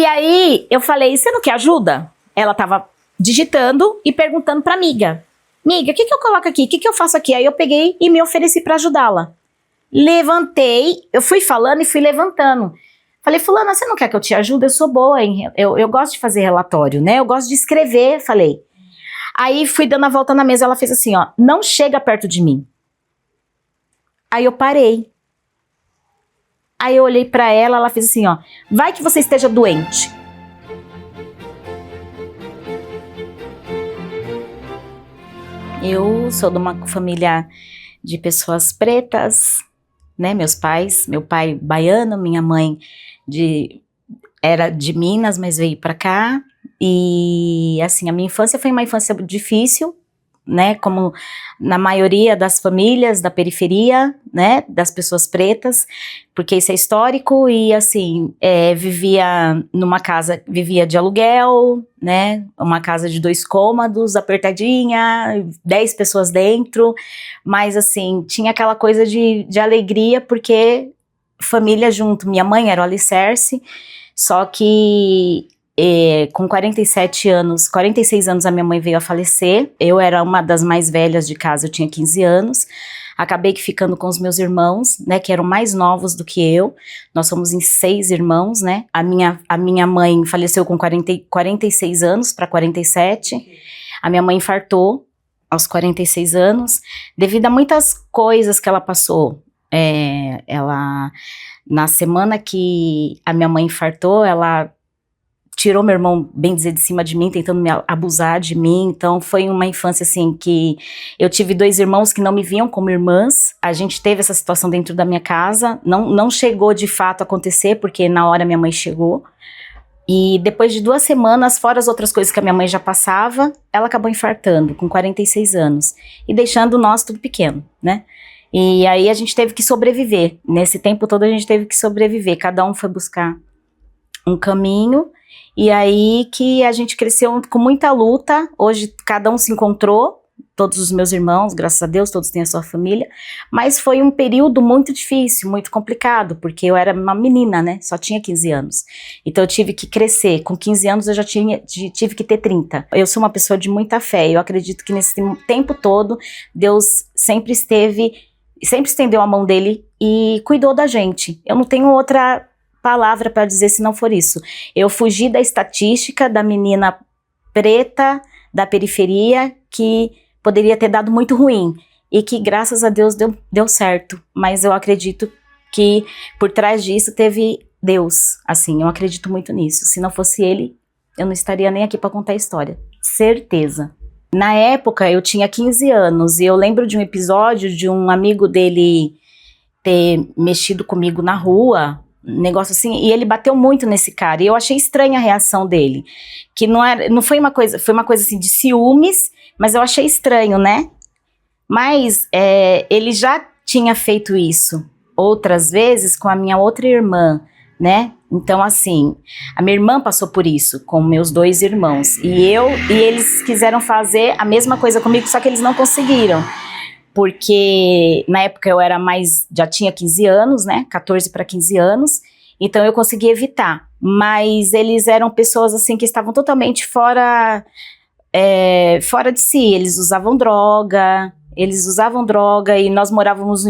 E aí eu falei, você não quer ajuda? Ela tava digitando e perguntando pra amiga. Amiga, o que eu coloco aqui? O que eu faço aqui? Aí eu peguei e me ofereci pra ajudá-la. Levantei, eu fui falando e fui levantando. Falei, fulana, você não quer que eu te ajude? Eu sou boa, hein? Eu gosto de fazer relatório, né? Eu gosto de escrever, falei. Aí fui dando a volta na mesa, ela fez assim, ó, não chega perto de mim. Aí eu parei. Aí eu olhei pra ela, ela fez assim, ó, vai que você esteja doente. Eu sou de uma família de pessoas pretas, né, meus pais, meu pai baiano, minha mãe era de Minas, mas veio pra cá, e assim, a minha infância foi uma infância difícil, né, como na maioria das famílias da periferia, né, das pessoas pretas, porque isso é histórico, e assim, vivia numa casa, vivia de aluguel, né, uma casa de 2 cômodos, apertadinha, 10 pessoas dentro, mas assim, tinha aquela coisa de alegria, porque família junto, minha mãe era o alicerce, só que com 46 anos a minha mãe veio a falecer, eu era uma das mais velhas de casa, eu tinha 15 anos, acabei que ficando com os meus irmãos, né, que eram mais novos do que eu, nós somos em 6 irmãos, né, a minha mãe faleceu com 46 anos para 47, a minha mãe infartou aos 46 anos, devido a muitas coisas que ela passou, na semana que a minha mãe infartou, ela tirou meu irmão, bem dizer, de cima de mim, tentando me abusar de mim, então foi uma infância assim que eu tive 2 irmãos que não me viam como irmãs, a gente teve essa situação dentro da minha casa, não chegou de fato a acontecer, porque na hora minha mãe chegou, e depois de 2 semanas, fora as outras coisas que a minha mãe já passava, ela acabou infartando, com 46 anos, e deixando nós tudo pequeno, né? E aí a gente teve que sobreviver, nesse tempo todo a gente teve que sobreviver, cada um foi buscar um caminho, e aí que a gente cresceu com muita luta, hoje cada um se encontrou, todos os meus irmãos, graças a Deus, todos têm a sua família, mas foi um período muito difícil, muito complicado, porque eu era uma menina, né, só tinha 15 anos, então eu tive que crescer, com 15 anos eu já tive que ter 30, eu sou uma pessoa de muita fé, eu acredito que nesse tempo todo, Deus sempre estendeu a mão dele e cuidou da gente, eu não tenho outra palavra para dizer se não for isso. Eu fugi da estatística da menina preta da periferia que poderia ter dado muito ruim e que graças a Deus deu certo, mas eu acredito que por trás disso teve Deus, assim, eu acredito muito nisso. Se não fosse ele, eu não estaria nem aqui para contar a história, certeza. Na época eu tinha 15 anos e eu lembro de um episódio de um amigo dele ter mexido comigo na rua, negócio assim, e ele bateu muito nesse cara, e eu achei estranha a reação dele, que não foi uma coisa, foi uma coisa assim de ciúmes, mas eu achei estranho, né, mas ele já tinha feito isso outras vezes com a minha outra irmã, né, então assim, a minha irmã passou por isso, com meus 2 irmãos, e eles quiseram fazer a mesma coisa comigo, só que eles não conseguiram, porque na época eu já tinha 15 anos, né, 14 para 15 anos, então eu consegui evitar, mas eles eram pessoas assim que estavam totalmente fora de si, eles usavam droga e nós morávamos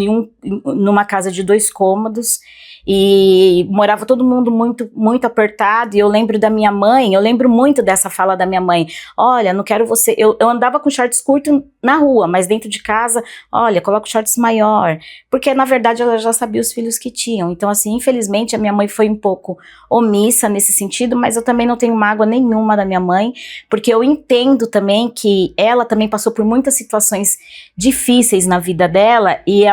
numa casa de 2 cômodos, e morava todo mundo muito, muito apertado, e eu lembro da minha mãe, eu lembro muito dessa fala da minha mãe, olha, não quero você, eu andava com shorts curtos na rua, mas dentro de casa, olha, coloca shorts maior, porque na verdade ela já sabia os filhos que tinham, então assim, infelizmente a minha mãe foi um pouco omissa nesse sentido, mas eu também não tenho mágoa nenhuma da minha mãe, porque eu entendo também que ela também passou por muitas situações difíceis na vida dela, e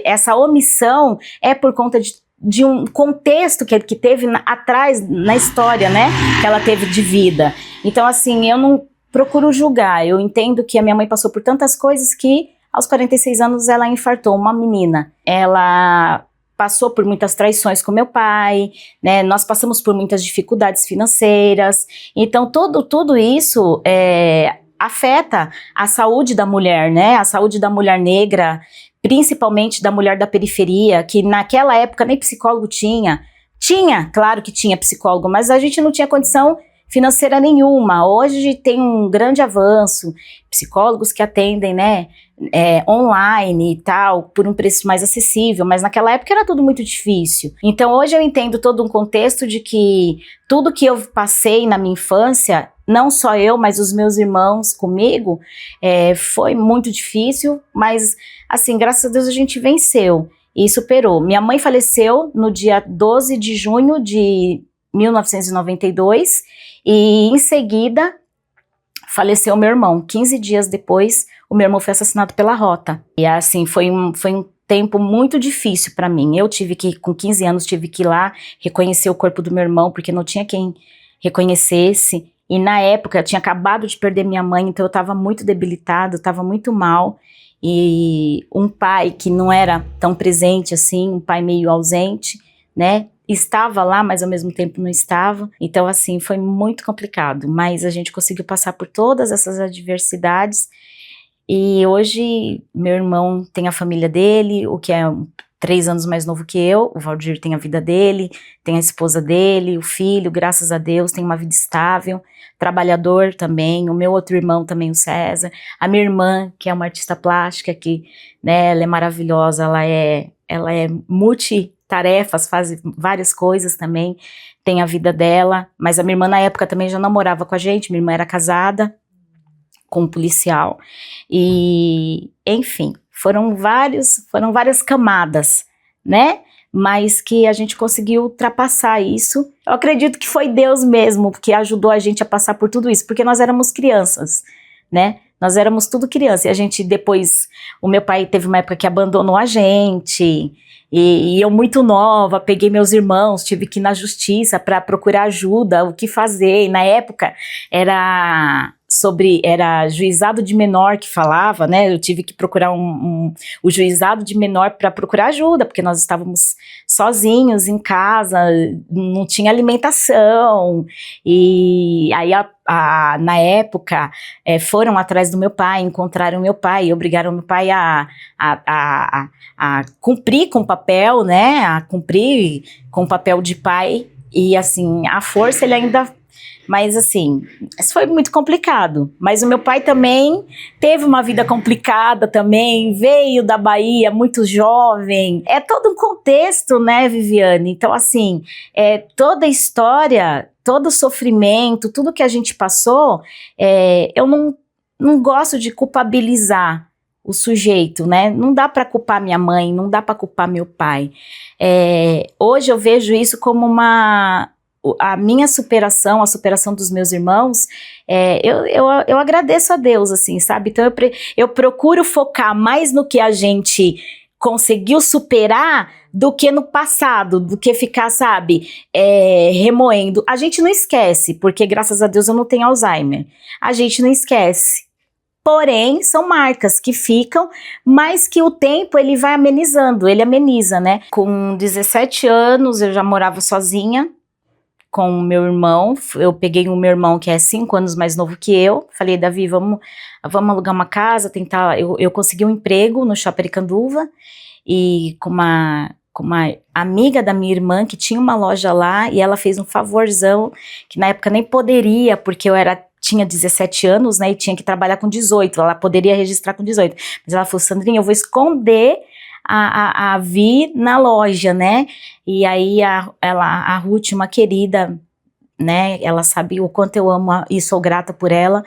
essa omissão é por conta de um contexto que teve atrás na história, né, que ela teve de vida. Então assim, eu não procuro julgar, eu entendo que a minha mãe passou por tantas coisas que aos 46 anos ela infartou, uma menina. Ela passou por muitas traições com meu pai, né, nós passamos por muitas dificuldades financeiras, então tudo isso afeta a saúde da mulher, né, a saúde da mulher negra, principalmente da mulher da periferia, que naquela época nem psicólogo tinha, Tinha, claro que tinha psicólogo, mas a gente não tinha condição financeira nenhuma. Hoje tem um grande avanço, psicólogos que atendem, né, online e tal, por um preço mais acessível, mas naquela época era tudo muito difícil. Então hoje eu entendo todo um contexto de que tudo que eu passei na minha infância, não só eu, mas os meus irmãos comigo, foi muito difícil, mas assim, graças a Deus a gente venceu e superou. Minha mãe faleceu no dia 12 de junho de 1992 e em seguida faleceu meu irmão. 15 dias depois, o meu irmão foi assassinado pela Rota. E assim, foi um tempo muito difícil para mim. Eu tive que, com 15 anos, tive que ir lá reconhecer o corpo do meu irmão, porque não tinha quem reconhecesse. E na época, eu tinha acabado de perder minha mãe, então eu estava muito debilitada, eu estava muito mal. E um pai que não era tão presente assim, um pai meio ausente, né? Estava lá, mas ao mesmo tempo não estava. Então, assim, foi muito complicado. Mas a gente conseguiu passar por todas essas adversidades. E hoje, meu irmão tem a família dele, o que é 3 anos mais novo que eu. O Valdir tem a vida dele, tem a esposa dele, o filho, graças a Deus, tem uma vida estável. Trabalhador também. O meu outro irmão também, o César. A minha irmã, que é uma artista plástica, que, né, ela é maravilhosa, ela é multitarefas, faz várias coisas também, tem a vida dela, mas a minha irmã na época também já não morava com a gente, minha irmã era casada com um policial, e enfim, foram várias camadas, né, mas que a gente conseguiu ultrapassar isso. Eu acredito que foi Deus mesmo que ajudou a gente a passar por tudo isso, porque nós éramos crianças, né, nós éramos tudo criança, e a gente depois, o meu pai teve uma época que abandonou a gente, e eu muito nova, peguei meus irmãos, tive que ir na justiça para procurar ajuda, o que fazer, e na época era juizado de menor que falava, né, eu tive que procurar o juizado de menor para procurar ajuda, porque nós estávamos sozinhos em casa, não tinha alimentação, e aí na época foram atrás do meu pai, encontraram meu pai e obrigaram meu pai a cumprir com o papel, né, a cumprir com o papel de pai, e assim, à força ele ainda... Mas assim, isso foi muito complicado. Mas o meu pai também teve uma vida complicada também, veio da Bahia muito jovem. É todo um contexto, né, Viviane? Então assim, toda a história, todo o sofrimento, tudo que a gente passou, eu não gosto de culpabilizar o sujeito, né? Não dá para culpar minha mãe, não dá para culpar meu pai. Hoje eu vejo isso como a minha superação, a superação dos meus irmãos, eu agradeço a Deus, assim, sabe? Então eu procuro focar mais no que a gente conseguiu superar do que no passado, do que ficar, sabe, remoendo. A gente não esquece, porque graças a Deus eu não tenho Alzheimer. A gente não esquece. Porém, são marcas que ficam, mas que o tempo ele vai amenizando, ele ameniza, né? Com 17 anos eu já morava sozinha com o meu irmão, eu peguei o meu irmão que é 5 anos mais novo que eu, falei, Davi, vamos alugar uma casa, tentar, eu consegui um emprego no Shopping Aricanduva, e com uma amiga da minha irmã que tinha uma loja lá, e ela fez um favorzão, que na época nem poderia, porque eu tinha 17 anos, né, e tinha que trabalhar com 18, ela poderia registrar com 18, mas ela falou, Sandrinha, eu vou esconder a Vi na loja, né, e aí a Ruth, uma querida, né, ela sabe o quanto eu amo e sou grata por ela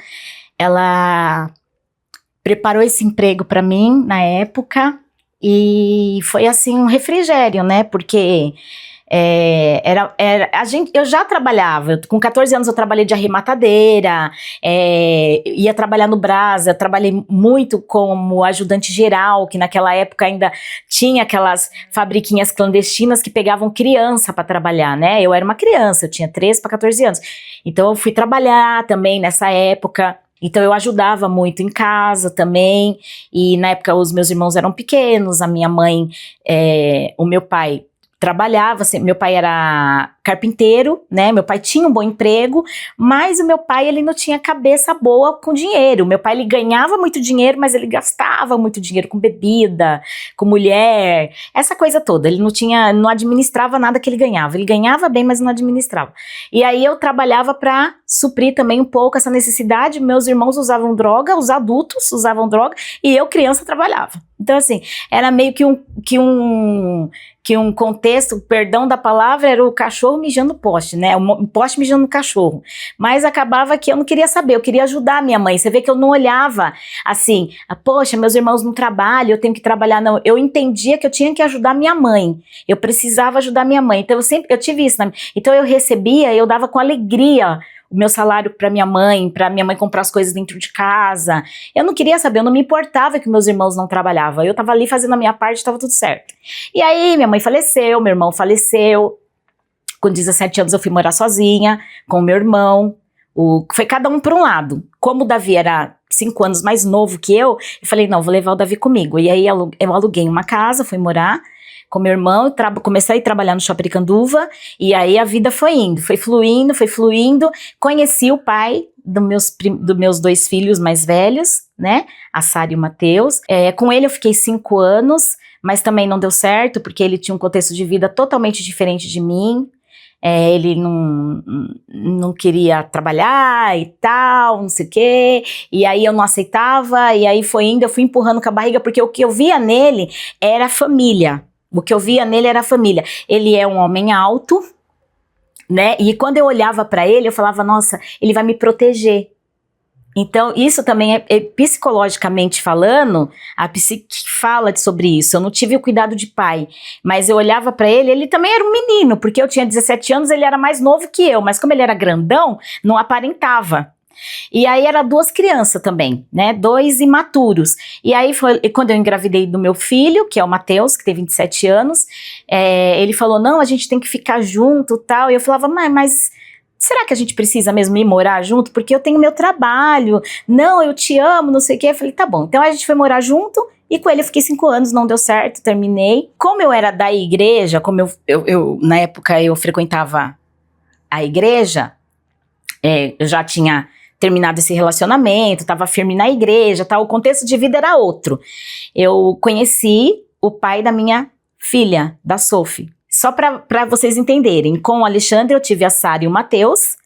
preparou esse emprego para mim na época, e foi assim um refrigério, né, porque eu já trabalhava, com 14 anos eu trabalhei de arrematadeira, ia trabalhar no Brás, eu trabalhei muito como ajudante geral, que naquela época ainda tinha aquelas fabriquinhas clandestinas que pegavam criança para trabalhar, né, eu era uma criança, eu tinha 13 para 14 anos, então eu fui trabalhar também nessa época. Então eu ajudava muito em casa também, e na época os meus irmãos eram pequenos, a minha mãe, o meu pai trabalhava, meu pai era carpinteiro, né? Meu pai tinha um bom emprego, mas o meu pai, ele não tinha cabeça boa com dinheiro. Meu pai, ele ganhava muito dinheiro, mas ele gastava muito dinheiro com bebida, com mulher, essa coisa toda. Ele não administrava nada que ele ganhava. Ele ganhava bem, mas não administrava. E aí eu trabalhava para suprir também um pouco essa necessidade. Meus irmãos usavam droga, os adultos usavam droga, e eu, criança, trabalhava. Então, assim, era meio que um contexto, perdão da palavra, era o cachorro mijando no poste, né? O poste mijando no cachorro. Mas acabava que eu não queria saber, eu queria ajudar a minha mãe. Você vê que eu não olhava assim, poxa, meus irmãos não trabalham, eu tenho que trabalhar. Não, eu entendia que eu tinha que ajudar minha mãe. Eu precisava ajudar minha mãe. Então, eu tive isso. Então, eu recebia, eu dava com alegria o meu salário para minha mãe comprar as coisas dentro de casa. Eu não queria saber, eu não me importava que meus irmãos não trabalhavam. Eu estava ali fazendo a minha parte, estava tudo certo. E aí, minha mãe faleceu, meu irmão faleceu. Com 17 anos eu fui morar sozinha, com o meu irmão. Foi cada um para um lado. Como o Davi era 5 anos mais novo que eu falei, não, vou levar o Davi comigo. E aí eu aluguei uma casa, fui morar com meu irmão, comecei a trabalhar no Shopping Aricanduva, e aí a vida foi indo, foi fluindo, conheci o pai dos meus 2 filhos mais velhos, né, a Sara e o Matheus. Com ele eu fiquei 5 anos, mas também não deu certo, porque ele tinha um contexto de vida totalmente diferente de mim. Ele não queria trabalhar e tal, não sei o quê, e aí eu não aceitava, e aí foi indo, eu fui empurrando com a barriga, porque o que eu via nele era família. Ele é um homem alto, né? E quando eu olhava para ele, eu falava, nossa, ele vai me proteger. Então, isso também psicologicamente falando, a psique fala sobre isso. Eu não tive o cuidado de pai, mas eu olhava para ele, ele também era um menino, porque eu tinha 17 anos, ele era mais novo que eu, mas como ele era grandão, não aparentava. E aí era 2 crianças também, né, 2 imaturos. E aí foi quando eu engravidei do meu filho, que é o Matheus, que tem 27 anos, ele falou, não, a gente tem que ficar junto, tal, e eu falava, mas será que a gente precisa mesmo ir morar junto? Porque eu tenho meu trabalho, não, eu te amo, não sei o quê. Eu falei, tá bom, então a gente foi morar junto, e com ele eu fiquei 5 anos, não deu certo, terminei. Como eu era da igreja, como eu na época eu frequentava a igreja, eu já tinha terminado esse relacionamento, estava firme na igreja, tal, o contexto de vida era outro. Eu conheci o pai da minha filha, da Sophie. Só para vocês entenderem, com o Alexandre eu tive a Sara e o Matheus,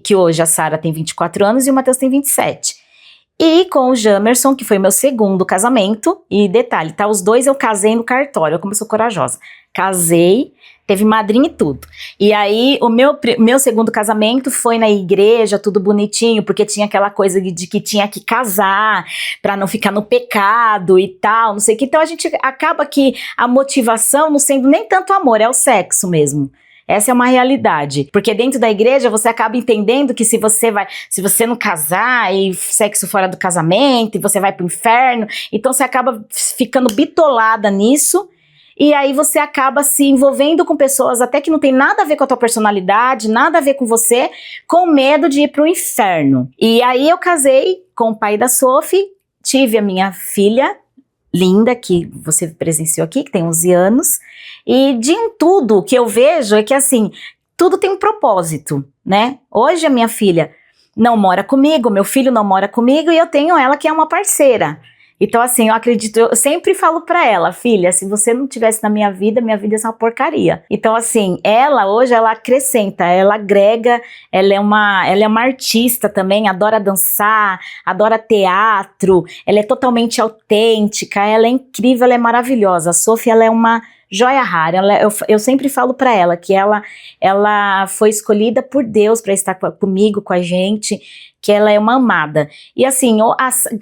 que hoje a Sara tem 24 anos e o Matheus tem 27. E com o Jamerson, que foi meu segundo casamento, e detalhe, tá, os 2 eu casei no cartório, como eu sou corajosa. Casei, teve madrinha e tudo. E aí, o meu segundo casamento foi na igreja, tudo bonitinho, porque tinha aquela coisa de que tinha que casar, pra não ficar no pecado e tal, não sei o que. Então, a gente acaba que a motivação não sendo nem tanto amor, é o sexo mesmo. Essa é uma realidade, porque dentro da igreja você acaba entendendo que se você não casar e sexo fora do casamento, e você vai pro inferno, então você acaba ficando bitolada nisso, e aí você acaba se envolvendo com pessoas até que não tem nada a ver com a tua personalidade, nada a ver com você, com medo de ir pro inferno. E aí eu casei com o pai da Sophie, tive a minha filha, linda, que você presenciou aqui, que tem 11 anos, e de tudo que eu vejo é que assim, tudo tem um propósito, né? Hoje a minha filha não mora comigo, meu filho não mora comigo, e eu tenho ela que é uma parceira. Então assim, eu sempre falo pra ela, filha, se você não tivesse na minha vida ia ser uma porcaria. Então assim, hoje ela acrescenta, ela agrega, ela é uma artista também, adora dançar, adora teatro, ela é totalmente autêntica, ela é incrível, ela é maravilhosa. A Sophie, ela é uma joia rara. Eu sempre falo pra ela que ela foi escolhida por Deus pra estar comigo, com a gente, que ela é uma amada. E assim,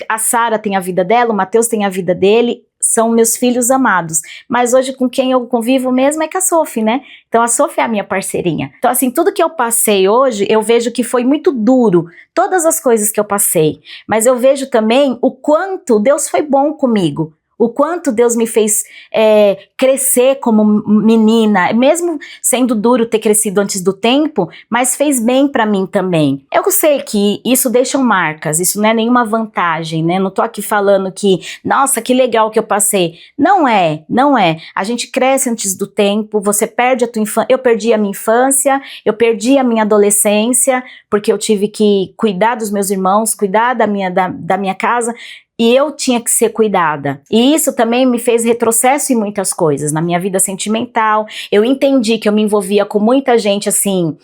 a Sara tem a vida dela, o Matheus tem a vida dele, são meus filhos amados. Mas hoje com quem eu convivo mesmo é com a Sophie, né? Então a Sophie é a minha parceirinha. Então assim, tudo que eu passei hoje, eu vejo que foi muito duro, todas as coisas que eu passei. Mas eu vejo também o quanto Deus foi bom comigo. O quanto Deus me fez crescer como menina, mesmo sendo duro ter crescido antes do tempo, mas fez bem pra mim também. Eu sei que isso deixa marcas, isso não é nenhuma vantagem, né? Não tô aqui falando que, nossa, que legal que eu passei. Não é, não é. A gente cresce antes do tempo, você perde a tua infância. Eu perdi a minha infância, eu perdi a minha adolescência, porque eu tive que cuidar dos meus irmãos, cuidar da minha casa, e eu tinha que ser cuidada. E isso também me fez retrocesso em muitas coisas, na minha vida sentimental. Eu entendi que eu me envolvia com muita gente, assim,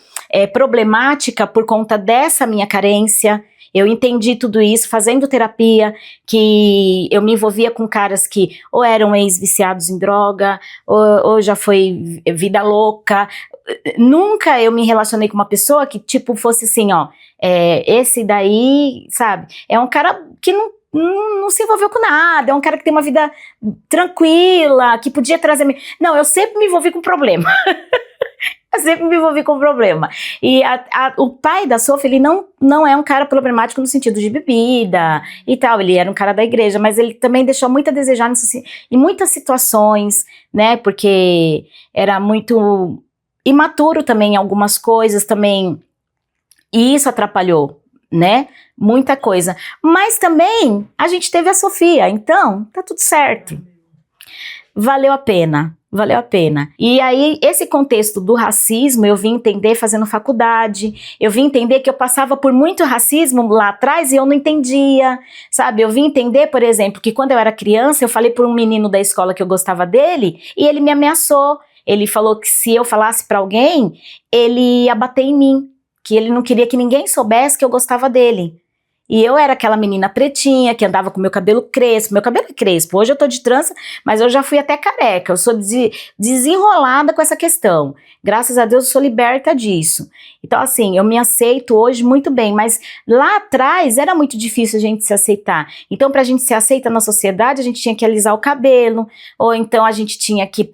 problemática por conta dessa minha carência. Eu entendi tudo isso fazendo terapia, que eu me envolvia com caras que ou eram ex-viciados em droga, ou já foi vida louca. Nunca eu me relacionei com uma pessoa que, tipo, fosse assim, ó, esse daí, sabe, é um cara que não se envolveu com nada, é um cara que tem uma vida tranquila, que podia trazer... Não, eu sempre me envolvi com problema. Eu sempre me envolvi com problema. E o pai da Sophie, ele não é um cara problemático no sentido de bebida e tal, ele era um cara da igreja, mas ele também deixou muito a desejar em muitas situações, né, porque era muito imaturo também em algumas coisas também, e isso atrapalhou, né, muita coisa. Mas também a gente teve a Sofia, então tá tudo certo. Valeu a pena. Valeu a pena. E aí, esse contexto do racismo, eu vim entender fazendo faculdade, eu vim entender que eu passava por muito racismo lá atrás e eu não entendia, sabe? Eu vim entender, por exemplo, que quando eu era criança, eu falei por um menino da escola que eu gostava dele e ele me ameaçou. Ele falou que se eu falasse pra alguém, ele ia bater em mim, que ele não queria que ninguém soubesse que eu gostava dele. E eu era aquela menina pretinha, que andava com meu cabelo crespo. Meu cabelo é crespo, hoje eu tô de trança, mas eu já fui até careca. Eu sou desenrolada com essa questão. Graças a Deus eu sou liberta disso. Então assim, eu me aceito hoje muito bem, mas lá atrás era muito difícil a gente se aceitar. Então pra gente ser aceita na sociedade, a gente tinha que alisar o cabelo, ou então a gente tinha que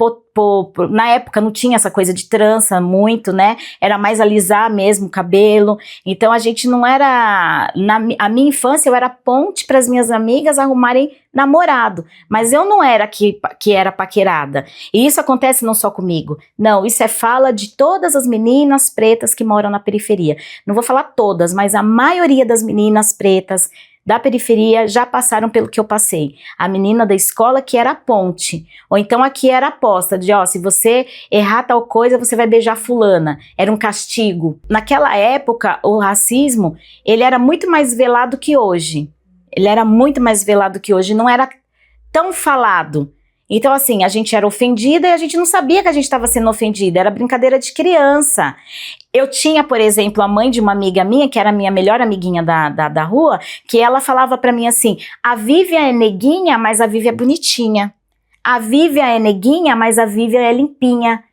na época não tinha essa coisa de trança muito, né? Era mais alisar mesmo o cabelo. Então a gente não era... A minha infância eu era ponte para as minhas amigas arrumarem namorado, mas eu não era que era paquerada. E isso acontece não só comigo. Não, isso é fala de todas as meninas pretas que moram na periferia. Não vou falar todas, mas a maioria das meninas pretas da periferia já passaram pelo que eu passei. A menina da escola que era a ponte, ou então aqui era a aposta de, ó, se você errar tal coisa, você vai beijar fulana. Era um castigo. Naquela época, o racismo, ele era muito mais velado que hoje. Ele era muito mais velado que hoje, não era tão falado. Então assim, a gente era ofendida e a gente não sabia que a gente estava sendo ofendida, era brincadeira de criança. Eu tinha, por exemplo, a mãe de uma amiga minha, que era a minha melhor amiguinha da rua, que ela falava pra mim assim, a Vivian é neguinha, mas a Vivian é bonitinha. A Vivian é neguinha, mas a Vivian é limpinha.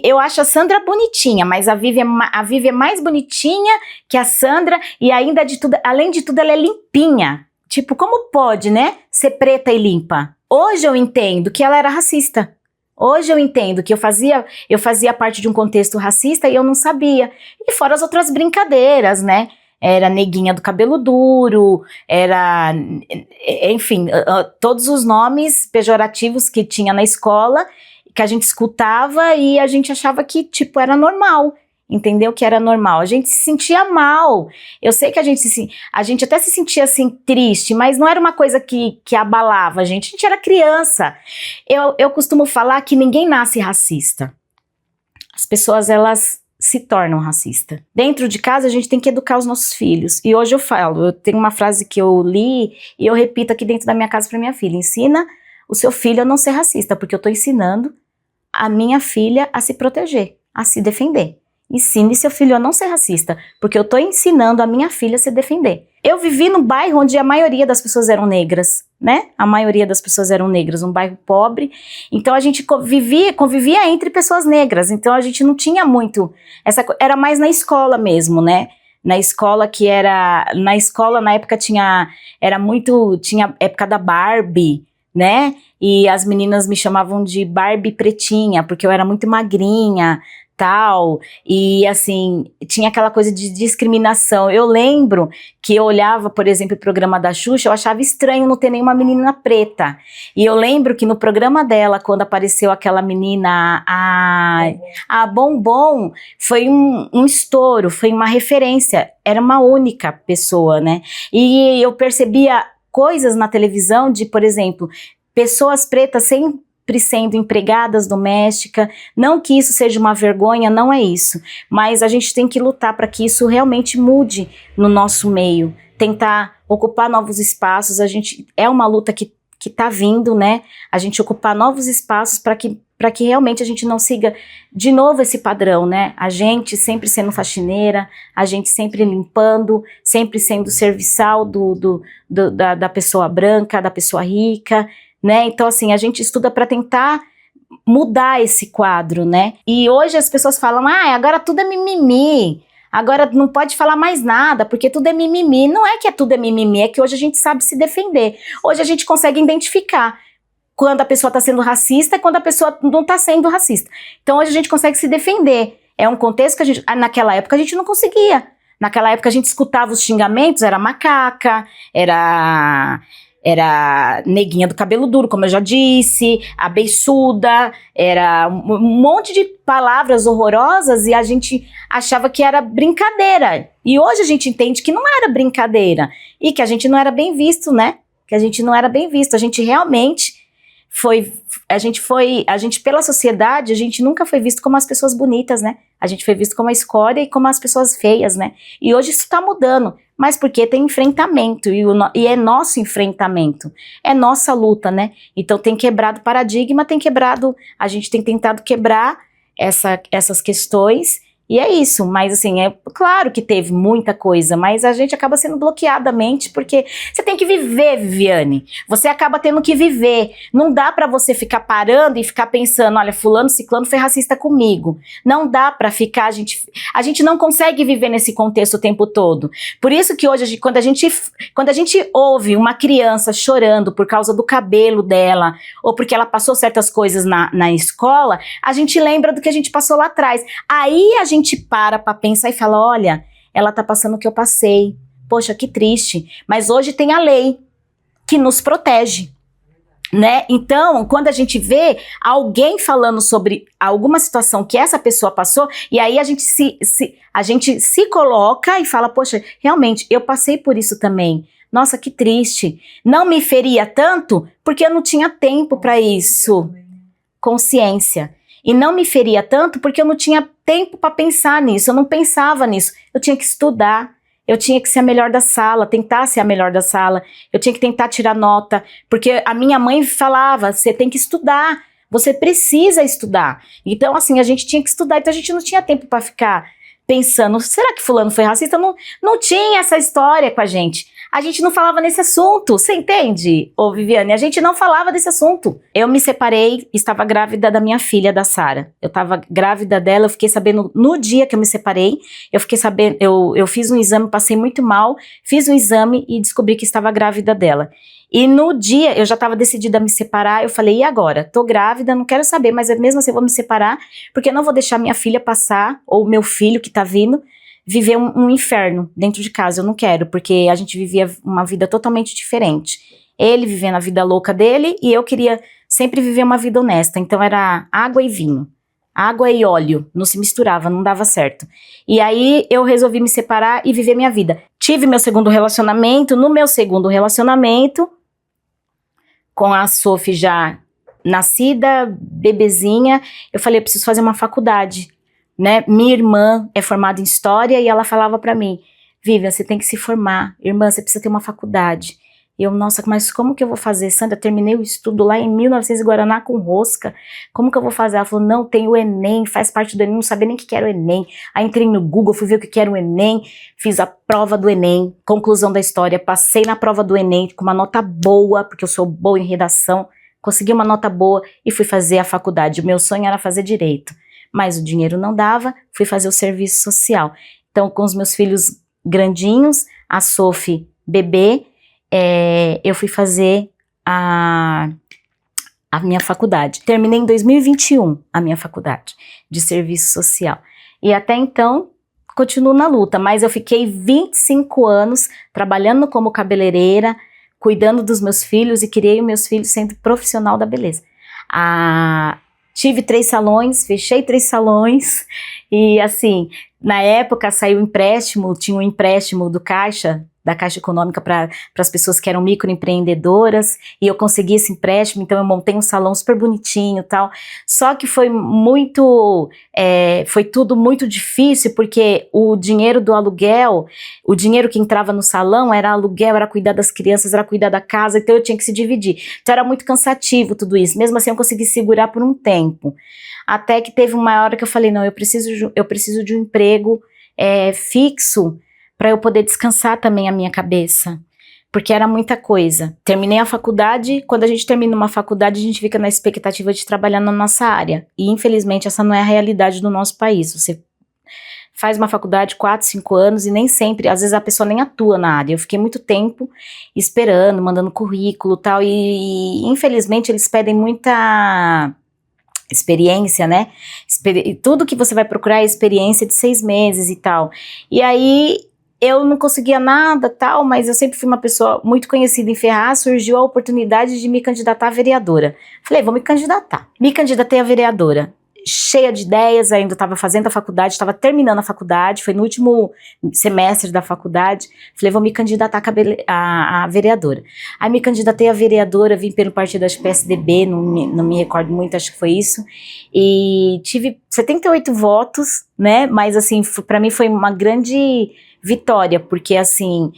Eu acho a Sandra bonitinha, mas a Vivian é mais bonitinha que a Sandra e ainda de tudo, além de tudo, ela é limpinha. Tipo, como pode, né, ser preta e limpa? Hoje eu entendo que ela era racista. Hoje eu entendo que eu fazia parte de um contexto racista e eu não sabia. E fora as outras brincadeiras, né? Era neguinha do cabelo duro, era... Enfim, todos os nomes pejorativos que tinha na escola, que a gente escutava e a gente achava que, tipo, era normal. Entendeu? Que era normal. A gente se sentia mal. Eu sei que a gente até se sentia assim triste, mas não era uma coisa que abalava a gente era criança. Eu costumo falar que ninguém nasce racista. As pessoas, elas se tornam racistas. Dentro de casa a gente tem que educar os nossos filhos. E hoje eu tenho uma frase que eu li e eu repito aqui dentro da minha casa para minha filha. Ensina o seu filho a não ser racista, porque eu tô ensinando a minha filha a se proteger, a se defender. Ensine seu filho a não ser racista, porque eu tô ensinando a minha filha a se defender. Eu vivi num bairro onde a maioria das pessoas eram negras, né? A maioria das pessoas eram negras, um bairro pobre. Então a gente convivia entre pessoas negras, então a gente não tinha muito... Era mais na escola mesmo, né? Na escola na época tinha época da Barbie, né? E as meninas me chamavam de Barbie pretinha, porque eu era muito magrinha, tal, e assim, tinha aquela coisa de discriminação. Eu lembro que eu olhava, por exemplo, o programa da Xuxa, eu achava estranho não ter nenhuma menina preta, e eu lembro que no programa dela, quando apareceu aquela menina, a Bombom, foi um estouro, foi uma referência, era uma única pessoa, né, e eu percebia coisas na televisão de, por exemplo, pessoas pretas sempre sendo empregadas domésticas, não que isso seja uma vergonha, não é isso, mas a gente tem que lutar para que isso realmente mude no nosso meio, tentar ocupar novos espaços, é uma luta que tá vindo, né, a gente ocupar novos espaços para que realmente a gente não siga de novo esse padrão, né, a gente sempre sendo faxineira, a gente sempre limpando, sempre sendo serviçal da pessoa branca, da pessoa rica, né, então assim, a gente estuda para tentar mudar esse quadro, né, e hoje as pessoas falam, agora tudo é mimimi, agora não pode falar mais nada, porque tudo é mimimi. Não é que tudo é mimimi, é que hoje a gente sabe se defender. Hoje a gente consegue identificar quando a pessoa está sendo racista e quando a pessoa não está sendo racista. Então hoje a gente consegue se defender. É um contexto que naquela época a gente não conseguia. Naquela época a gente escutava os xingamentos, era macaca, era neguinha do cabelo duro, como eu já disse, a beiçuda, era um monte de palavras horrorosas e a gente achava que era brincadeira. E hoje a gente entende que não era brincadeira e que a gente não era bem visto, né? Que a gente não era bem visto, a gente realmente pela sociedade, a gente nunca foi visto como as pessoas bonitas, né? A gente foi visto como a escória e como as pessoas feias, né? E hoje isso tá mudando, mas porque tem enfrentamento, e é nosso enfrentamento, é nossa luta, né? Então tem quebrado paradigma, a gente tem tentado quebrar essas questões, e é isso, mas assim, é claro que teve muita coisa, mas a gente acaba sendo bloqueada a mente, porque você tem que viver, Viviane, você acaba tendo que viver, não dá pra você ficar parando e ficar pensando, olha, fulano, ciclano foi racista comigo, não dá pra ficar, a gente não consegue viver nesse contexto o tempo todo, por isso que hoje, quando a gente ouve uma criança chorando por causa do cabelo dela, ou porque ela passou certas coisas na escola, a gente lembra do que a gente passou lá atrás, aí a gente para pensar e fala, olha, ela tá passando o que eu passei, poxa, que triste, mas hoje tem a lei que nos protege, né, então, quando a gente vê alguém falando sobre alguma situação que essa pessoa passou, e aí a gente se coloca e fala, poxa, realmente, eu passei por isso também, nossa, que triste, não me feria tanto, porque eu não tinha tempo para isso, consciência. E não me feria tanto porque eu não tinha tempo para pensar nisso, eu não pensava nisso. Eu tinha que estudar, eu tinha que ser a melhor da sala, tentar ser a melhor da sala, eu tinha que tentar tirar nota, porque a minha mãe falava, você tem que estudar, você precisa estudar. Então assim, a gente tinha que estudar, então a gente não tinha tempo para ficar pensando, será que fulano foi racista? Não tinha essa história com a gente não falava nesse assunto, você entende, ô Viviane? A gente não falava desse assunto. Eu me separei, estava grávida da minha filha, da Sara. Eu estava grávida dela, eu fiquei sabendo no dia que eu me separei, eu fiquei sabendo, eu fiz um exame, passei muito mal, fiz um exame e descobri que estava grávida dela. E no dia, eu já estava decidida a me separar, eu falei, e agora? Tô grávida, não quero saber, mas mesmo assim eu vou me separar, porque eu não vou deixar minha filha passar, ou meu filho que tá vindo, viver um inferno dentro de casa, eu não quero, porque a gente vivia uma vida totalmente diferente. Ele vivendo a vida louca dele e eu queria sempre viver uma vida honesta, então era água e vinho, água e óleo, não se misturava, não dava certo. E aí eu resolvi me separar e viver minha vida. Tive meu segundo relacionamento, no meu segundo relacionamento, com a Sophie já nascida, bebezinha, eu falei, eu preciso fazer uma faculdade. Né? Minha irmã é formada em História e ela falava pra mim, Vivian, você tem que se formar, irmã, você precisa ter uma faculdade. E eu, nossa, mas como que eu vou fazer, Sandra? Eu terminei o estudo lá em 1900 Guaraná com rosca, como que eu vou fazer? Ela falou, não, tem o Enem, faz parte do Enem, não sabia nem o que era o Enem. Aí entrei no Google, fui ver o que era o Enem, fiz a prova do Enem, conclusão da história, passei na prova do Enem com uma nota boa, porque eu sou boa em redação, consegui uma nota boa e fui fazer a faculdade. O meu sonho era fazer Direito. Mas o dinheiro não dava, fui fazer o serviço social. Então, com os meus filhos grandinhos, a Sophie bebê, eu fui fazer a a minha faculdade. Terminei em 2021 a minha faculdade de serviço social. E até então, continuo na luta, mas eu fiquei 25 anos trabalhando como cabeleireira, cuidando dos meus filhos e criei os meus filhos sendo profissional da beleza. Tive 3 salões, fechei 3 salões e assim, na época saiu empréstimo, tinha um empréstimo da Caixa Econômica para as pessoas que eram microempreendedoras e eu consegui esse empréstimo, então eu montei um salão super bonitinho e tal, só que foi tudo muito difícil porque o dinheiro do aluguel, o dinheiro que entrava no salão era aluguel, era cuidar das crianças, era cuidar da casa, então eu tinha que se dividir, então era muito cansativo tudo isso, mesmo assim eu consegui segurar por um tempo, até que teve uma hora que eu falei, não, eu preciso de um emprego fixo, para eu poder descansar também a minha cabeça, porque era muita coisa. Terminei a faculdade, quando a gente termina uma faculdade, a gente fica na expectativa de trabalhar na nossa área, e infelizmente essa não é a realidade do nosso país. Você faz uma faculdade 4, 5 anos e nem sempre, às vezes a pessoa nem atua na área. Eu fiquei muito tempo esperando, mandando currículo e tal, e infelizmente eles pedem muita experiência, né? Tudo que você vai procurar é experiência de 6 meses e tal. E aí eu não conseguia nada, tal, mas eu sempre fui uma pessoa muito conhecida em Ferraz, surgiu a oportunidade de me candidatar a vereadora. Falei, vou me candidatar. Me candidatei a vereadora, cheia de ideias, ainda estava fazendo a faculdade, estava terminando a faculdade, foi no último semestre da faculdade, falei, vou me candidatar a vereadora. Aí me candidatei a vereadora, vim pelo partido, acho que PSDB, não me recordo muito, acho que foi isso, e tive 78 votos, né, mas assim, para mim foi uma grande vitória, porque assim,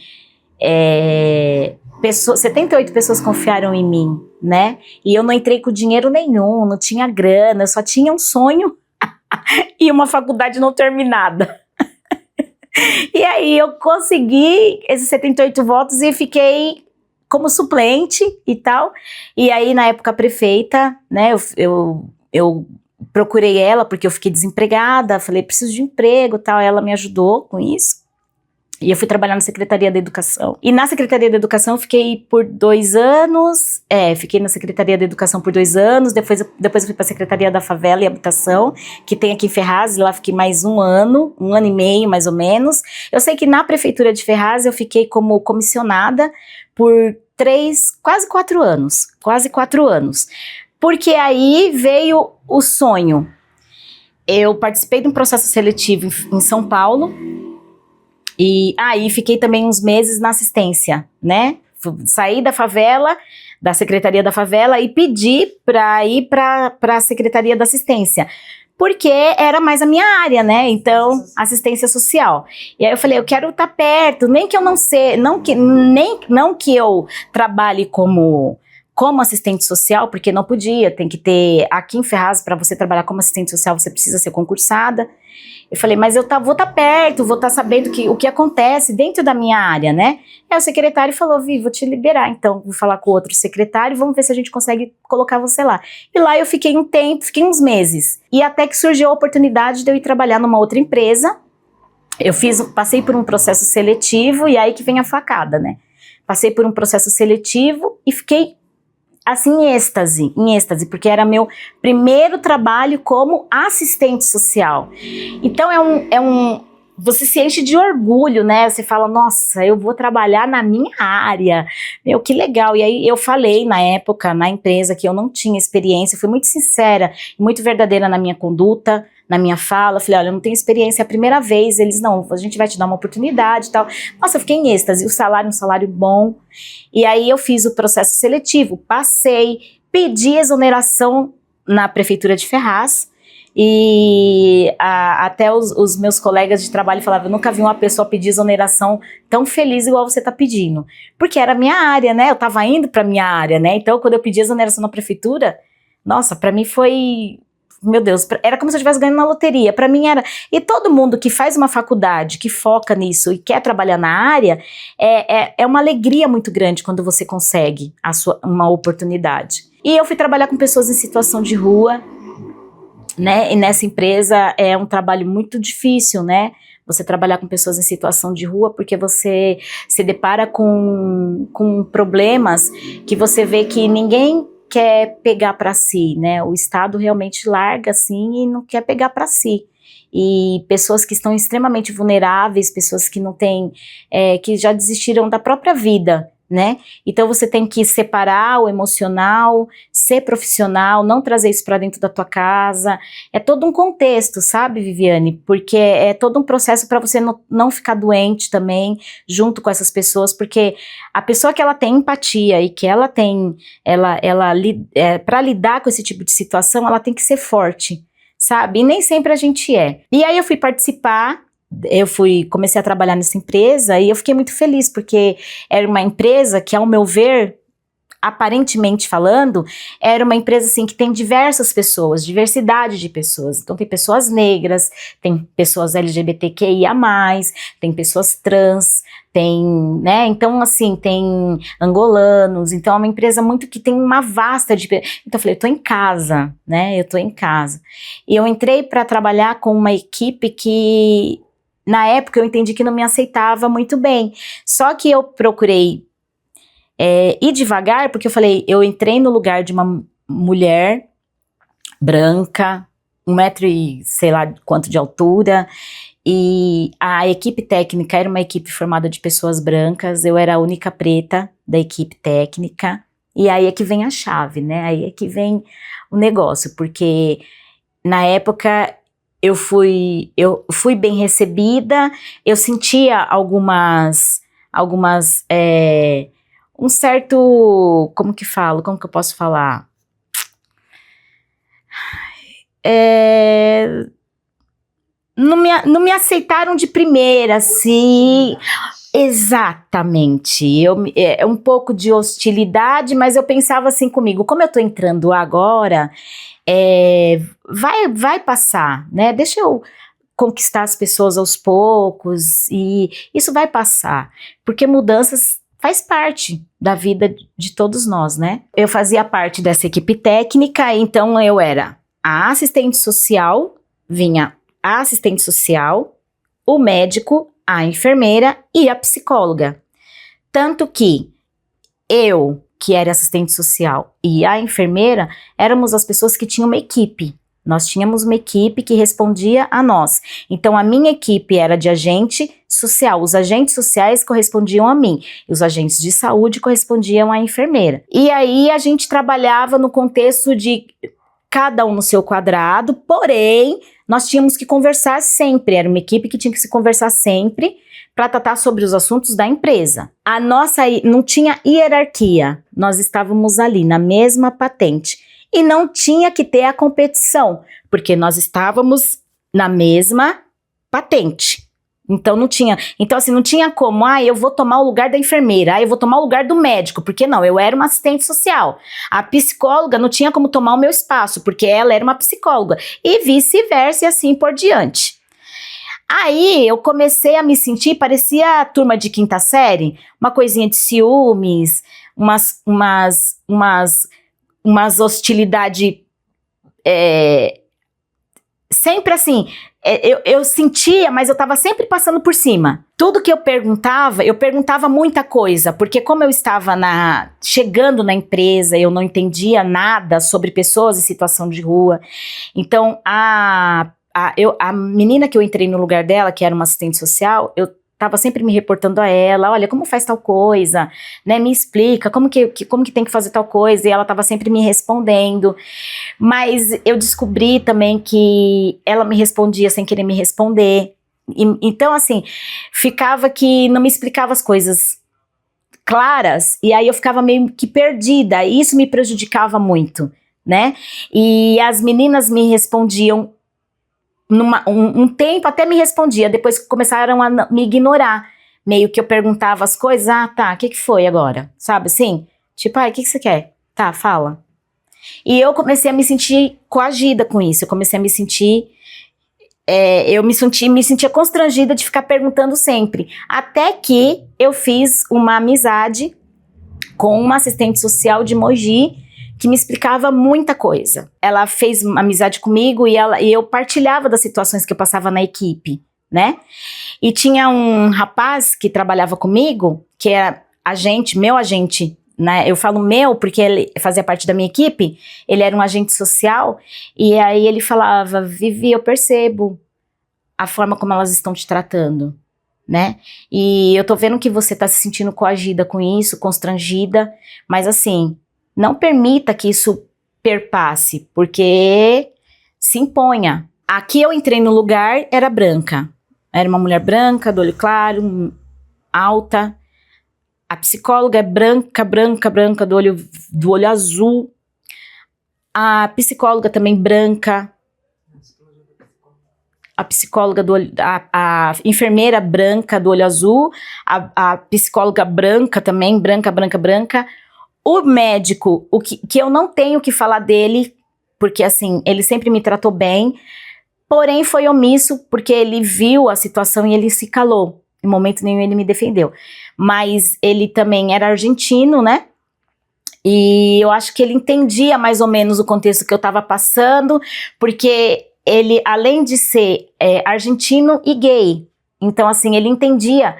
78 pessoas confiaram em mim, né? E eu não entrei com dinheiro nenhum, não tinha grana, eu só tinha um sonho e uma faculdade não terminada. E aí eu consegui esses 78 votos e fiquei como suplente e tal. E aí na época a prefeita, né, eu procurei ela porque eu fiquei desempregada, falei, preciso de emprego e tal, ela me ajudou com isso. E eu fui trabalhar na Secretaria da Educação. E na Secretaria da Educação eu fiquei por 2 anos, fiquei na Secretaria da Educação por 2 anos, depois eu fui para a Secretaria da Favela e Habitação, que tem aqui em Ferraz, e lá fiquei mais 1 ano e meio mais ou menos. Eu sei que na Prefeitura de Ferraz eu fiquei como comissionada por quase 4 anos. Porque aí veio o sonho. Eu participei de um processo seletivo em São Paulo, e aí fiquei também uns meses na assistência, né? Saí da favela, da Secretaria da Favela e pedi para ir para a Secretaria da Assistência, porque era mais a minha área, né? Então, assistência social. E aí eu falei, eu quero estar perto, nem que eu não que eu trabalhe como assistente social, porque não podia, tem que ter, aqui em Ferraz, para você trabalhar como assistente social, você precisa ser concursada. Eu falei, mas eu vou estar perto, vou estar sabendo o que acontece dentro da minha área, né? Aí o secretário falou, Vi, vou te liberar, então vou falar com o outro secretário, vamos ver se a gente consegue colocar você lá. E lá eu fiquei um tempo, fiquei uns meses, e até que surgiu a oportunidade de eu ir trabalhar numa outra empresa. Passei por um processo seletivo, e aí que vem a facada, né? Passei por um processo seletivo e fiquei assim, em êxtase, porque era meu primeiro trabalho como assistente social. Então você se enche de orgulho, né? Você fala, nossa, eu vou trabalhar na minha área, meu, que legal. E aí eu falei na época, na empresa, que eu não tinha experiência, fui muito sincera, muito verdadeira na minha conduta, na minha fala, falei, olha, eu não tenho experiência, é a primeira vez, eles, não, a gente vai te dar uma oportunidade e tal. Nossa, eu fiquei em êxtase, um salário bom, e aí eu fiz o processo seletivo, passei, pedi exoneração na Prefeitura de Ferraz, e até os meus colegas de trabalho falavam, eu nunca vi uma pessoa pedir exoneração tão feliz igual você está pedindo, porque era a minha área, né, eu estava indo para a minha área, né, então quando eu pedi exoneração na Prefeitura, nossa, para mim foi... Meu Deus, era como se eu estivesse ganhando na loteria, para mim era, e todo mundo que faz uma faculdade, que foca nisso e quer trabalhar na área, é uma alegria muito grande quando você consegue uma oportunidade. E eu fui trabalhar com pessoas em situação de rua, né, e nessa empresa é um trabalho muito difícil, né, você trabalhar com pessoas em situação de rua, porque você se depara com problemas que você vê que ninguém quer pegar para si, né? O Estado realmente larga assim e não quer pegar para si. E pessoas que estão extremamente vulneráveis, pessoas que não têm, que já desistiram da própria vida, né? Então você tem que separar o emocional, ser profissional, não trazer isso para dentro da tua casa. É todo um contexto, sabe, Viviane? Porque é todo um processo para você não ficar doente também, junto com essas pessoas, porque a pessoa que ela tem empatia e que ela tem, para lidar com esse tipo de situação, ela tem que ser forte, sabe? E nem sempre a gente é. E aí eu fui participar, comecei a trabalhar nessa empresa e eu fiquei muito feliz, porque era uma empresa que, ao meu ver, aparentemente falando, era uma empresa assim que tem diversas pessoas, diversidade de pessoas. Então tem pessoas negras, tem pessoas LGBTQIA+, tem pessoas trans, tem, né, então assim, tem angolanos, então é uma empresa muito que tem uma vasta de... Então eu falei, eu tô em casa, né, eu tô em casa. E eu entrei para trabalhar com uma equipe que, na época, eu entendi que não me aceitava muito bem, só que eu procurei ir devagar, porque eu falei, eu entrei no lugar de uma mulher branca, 1 metro e sei lá quanto de altura, e a equipe técnica era uma equipe formada de pessoas brancas, eu era a única preta da equipe técnica, e aí é que vem a chave, né, aí é que vem o negócio, porque na época eu fui bem recebida, eu sentia algumas um certo, como que eu posso falar? Não me aceitaram de primeira, assim, exatamente, um pouco de hostilidade, mas eu pensava assim comigo, como eu tô entrando agora, vai passar, né, deixa eu conquistar as pessoas aos poucos, e isso vai passar, porque mudanças faz parte da vida de todos nós, né? Eu fazia parte dessa equipe técnica, então eu era a assistente social, vinha a assistente social, o médico, a enfermeira e a psicóloga. Tanto que eu, que era assistente social, e a enfermeira, éramos as pessoas que tinham uma equipe. Nós tínhamos uma equipe que respondia a nós. Então, a minha equipe era de agente social. Os agentes sociais correspondiam a mim. E os agentes de saúde correspondiam à enfermeira. E aí, a gente trabalhava no contexto de cada um no seu quadrado, porém, nós tínhamos que conversar sempre. Era uma equipe que tinha que se conversar sempre para tratar sobre os assuntos da empresa. A nossa não tinha hierarquia. Nós estávamos ali na mesma patente. E não tinha que ter a competição, porque nós estávamos na mesma patente. Então não tinha como, eu vou tomar o lugar da enfermeira, eu vou tomar o lugar do médico, porque não, eu era uma assistente social. A psicóloga não tinha como tomar o meu espaço, porque ela era uma psicóloga, e vice-versa, e assim por diante. Aí eu comecei a me sentir, parecia a turma de quinta série, uma coisinha de ciúmes, umas hostilidade, sempre assim, eu sentia, mas eu tava sempre passando por cima. Tudo que eu perguntava muita coisa, porque como eu estava chegando na empresa, eu não entendia nada sobre pessoas em situação de rua, então a menina que eu entrei no lugar dela, que era uma assistente social, eu tava sempre me reportando a ela, olha, como faz tal coisa, né, me explica, como que tem que fazer tal coisa, e ela tava sempre me respondendo, mas eu descobri também que ela me respondia sem querer me responder, então assim, ficava que não me explicava as coisas claras, e aí eu ficava meio que perdida, e isso me prejudicava muito, né, e as meninas me respondiam um tempo, até me respondia, depois começaram a me ignorar, meio que eu perguntava as coisas, tá, o que foi agora, sabe assim, tipo, o que você quer, tá, fala, e eu comecei a me sentir coagida com isso, eu comecei a me sentir, me sentia constrangida de ficar perguntando sempre, até que eu fiz uma amizade com uma assistente social de Mogi, que me explicava muita coisa. Ela fez amizade comigo e eu partilhava das situações que eu passava na equipe, né? E tinha um rapaz que trabalhava comigo, que era meu agente né, eu falo meu porque ele fazia parte da minha equipe, ele era um agente social, e aí ele falava, Vivi, eu percebo a forma como elas estão te tratando, né, e eu tô vendo que você tá se sentindo coagida com isso, constrangida, mas assim, não permita que isso perpasse, porque se imponha. Aqui eu entrei no lugar, era branca, era uma mulher branca, do olho claro, alta. A psicóloga é branca, do olho azul. A psicóloga também branca. A psicóloga do olho, a enfermeira branca do olho azul. A psicóloga branca também, branca. O médico, que eu não tenho o que falar dele, porque assim, ele sempre me tratou bem, porém foi omisso, porque ele viu a situação e ele se calou. Em momento nenhum ele me defendeu. Mas ele também era argentino, né? E eu acho que ele entendia mais ou menos o contexto que eu estava passando, porque ele, além de ser argentino e gay, então assim, ele entendia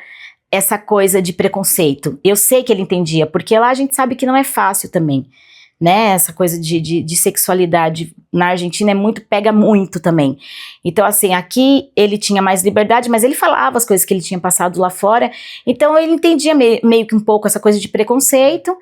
essa coisa de preconceito. Eu sei que ele entendia, porque lá a gente sabe que não é fácil também, né? Essa coisa de sexualidade na Argentina pega muito também. Então, assim, aqui ele tinha mais liberdade, mas ele falava as coisas que ele tinha passado lá fora, então ele entendia meio que um pouco essa coisa de preconceito,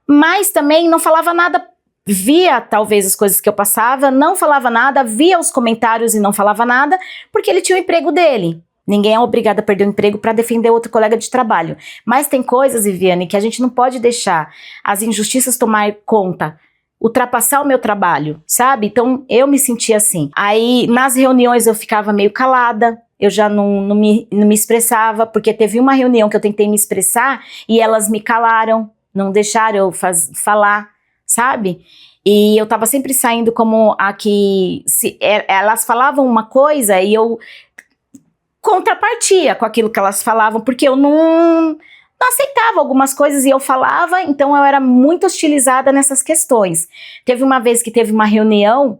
mas também não falava nada, via talvez as coisas que eu passava, não falava nada, via os comentários e não falava nada, porque ele tinha o emprego dele. Ninguém é obrigado a perder o emprego para defender outro colega de trabalho. Mas tem coisas, Viviane, que a gente não pode deixar as injustiças tomar conta, ultrapassar o meu trabalho, sabe? Então, eu me sentia assim. Aí, nas reuniões, eu ficava meio calada, eu já não me expressava, porque teve uma reunião que eu tentei me expressar e elas me calaram, não deixaram eu falar, sabe? E eu tava sempre saindo como a que... elas falavam uma coisa e eu contrapartia com aquilo que elas falavam, porque eu não aceitava algumas coisas e eu falava, então eu era muito hostilizada nessas questões. Teve uma vez que teve uma reunião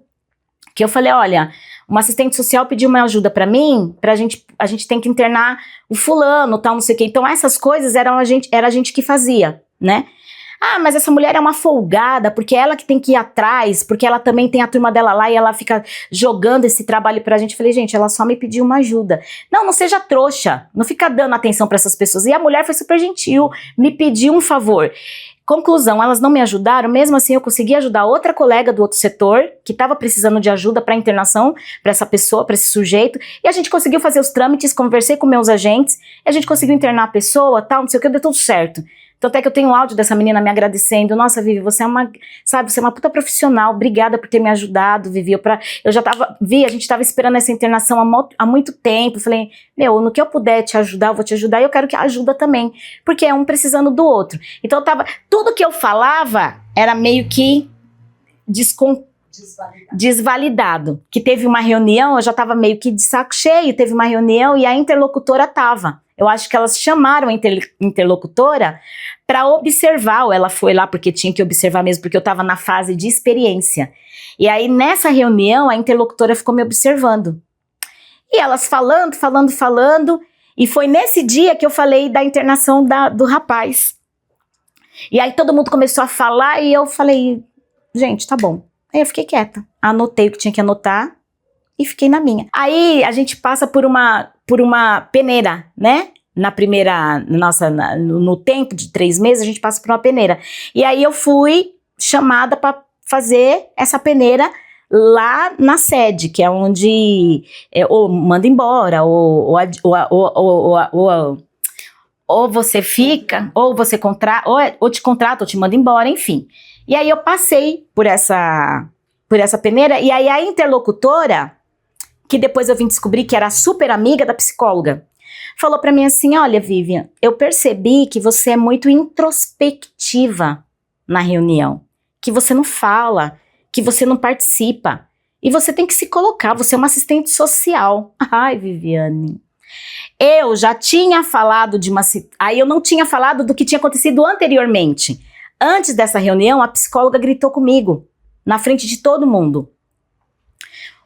que eu falei, olha, uma assistente social pediu uma ajuda pra mim, a gente tem que internar o fulano, tal, não sei o quê. Então essas coisas era a gente que fazia, né? Ah, mas essa mulher é uma folgada, porque é ela que tem que ir atrás, porque ela também tem a turma dela lá e ela fica jogando esse trabalho pra gente. Eu falei, gente, ela só me pediu uma ajuda. Não seja trouxa, não fica dando atenção pra essas pessoas. E a mulher foi super gentil, me pediu um favor. Conclusão, elas não me ajudaram, mesmo assim eu consegui ajudar outra colega do outro setor, que estava precisando de ajuda para internação, para essa pessoa, para esse sujeito, e a gente conseguiu fazer os trâmites, conversei com meus agentes, e a gente conseguiu internar a pessoa, tal, não sei o que, deu tudo certo. Então até que eu tenho um áudio dessa menina me agradecendo, nossa, Vivi, você é uma, sabe, você é uma puta profissional, obrigada por ter me ajudado, Vivi, eu já tava, a gente tava esperando essa internação há muito tempo, eu falei, meu, no que eu puder te ajudar, eu vou te ajudar, e eu quero que ajuda também, porque é um precisando do outro. Então tudo que eu falava era meio que desvalidado, que teve uma reunião, eu já tava meio que de saco cheio, teve uma reunião e a interlocutora tava. Eu acho que elas chamaram a interlocutora para observar, ou ela foi lá porque tinha que observar mesmo, porque eu estava na fase de experiência. E aí, nessa reunião, a interlocutora ficou me observando. E elas falando, e foi nesse dia que eu falei da internação do rapaz. E aí todo mundo começou a falar e eu falei, gente, tá bom. Aí eu fiquei quieta, anotei o que tinha que anotar e fiquei na minha. Aí a gente passa por uma peneira, né? No tempo de 3 meses, a gente passa por uma peneira. E aí eu fui chamada para fazer essa peneira lá na sede, que é onde ou manda embora, ou você fica, ou você ou te contrata, ou te manda embora, enfim. E aí eu passei por essa peneira, e aí a interlocutora, que depois eu vim descobrir que era super amiga da psicóloga, falou pra mim assim, olha, Vivian, eu percebi que você é muito introspectiva na reunião, que você não fala, que você não participa, e você tem que se colocar, você é uma assistente social. Ai, Viviane, eu já tinha falado aí eu não tinha falado do que tinha acontecido anteriormente. Antes dessa reunião, a psicóloga gritou comigo, na frente de todo mundo.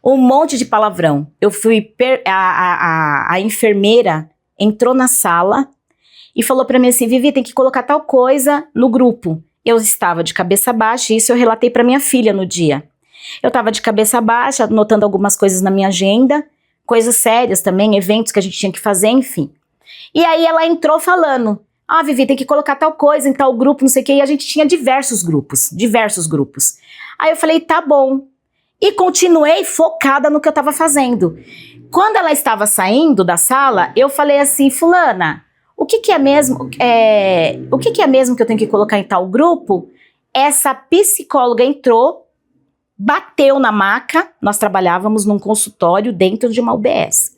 Um monte de palavrão. A enfermeira entrou na sala e falou pra mim assim, Vivi, tem que colocar tal coisa no grupo. Eu estava de cabeça baixa e isso eu relatei pra minha filha no dia. Eu estava de cabeça baixa, anotando algumas coisas na minha agenda, coisas sérias também, eventos que a gente tinha que fazer, enfim. E aí ela entrou falando, Vivi, tem que colocar tal coisa em tal grupo, não sei o quê, e a gente tinha diversos grupos. Aí eu falei, tá bom. E continuei focada no que eu estava fazendo. Quando ela estava saindo da sala, eu falei assim, fulana, o que é mesmo que eu tenho que colocar em tal grupo? Essa psicóloga entrou, bateu na maca, nós trabalhávamos num consultório dentro de uma UBS.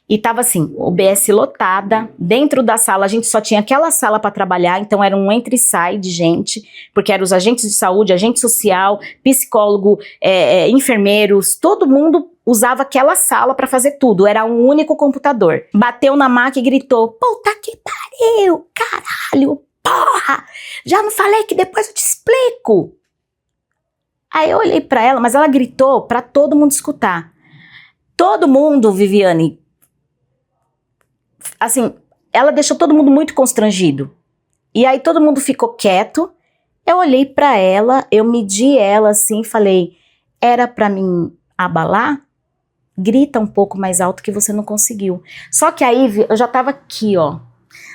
E tava assim, UBS lotada, dentro da sala a gente só tinha aquela sala para trabalhar, então era um entra e sai de gente, porque eram os agentes de saúde, agente social, psicólogo, enfermeiros, todo mundo usava aquela sala para fazer tudo, era um único computador. Bateu na maca e gritou, puta que pariu, caralho, porra, já não falei que depois eu te explico. Aí eu olhei para ela, mas ela gritou para todo mundo escutar. Todo mundo, Viviane, assim, ela deixou todo mundo muito constrangido. E aí todo mundo ficou quieto. Eu olhei pra ela, eu medi ela assim, falei, era pra mim abalar? Grita um pouco mais alto que você não conseguiu. Só que aí eu já tava aqui, ó,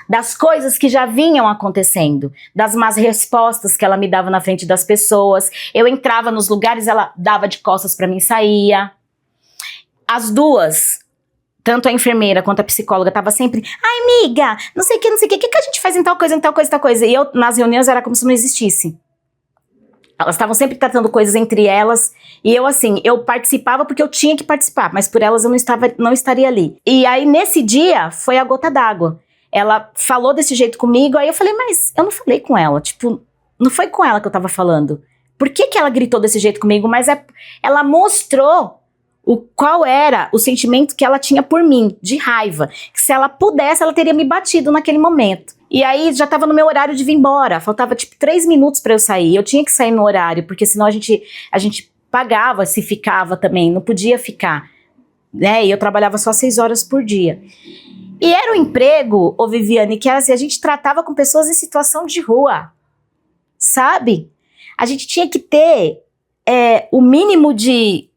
das coisas que já vinham acontecendo, das más respostas que ela me dava na frente das pessoas. Eu entrava nos lugares, ela dava de costas pra mim e saía. As duas, tanto a enfermeira quanto a psicóloga, tava sempre, ai amiga, não sei o que, o que a gente faz em tal coisa, tal coisa. E eu, nas reuniões, era como se não existisse. Elas estavam sempre tratando coisas entre elas, e eu assim, eu participava porque eu tinha que participar, mas por elas eu não estaria ali. E aí, nesse dia, foi a gota d'água. Ela falou desse jeito comigo, aí eu falei, mas eu não falei com ela, tipo, não foi com ela que eu tava falando. Por que ela gritou desse jeito comigo? Mas ela mostrou qual era o sentimento que ela tinha por mim, de raiva. Que se ela pudesse, ela teria me batido naquele momento. E aí já tava no meu horário de vir embora, faltava tipo 3 minutos pra eu sair. Eu tinha que sair no horário, porque senão a gente pagava se ficava também, não podia ficar, né? E eu trabalhava só 6 horas por dia. E era um emprego, ô Viviane, que era assim, a gente tratava com pessoas em situação de rua, sabe? A gente tinha que ter o mínimo de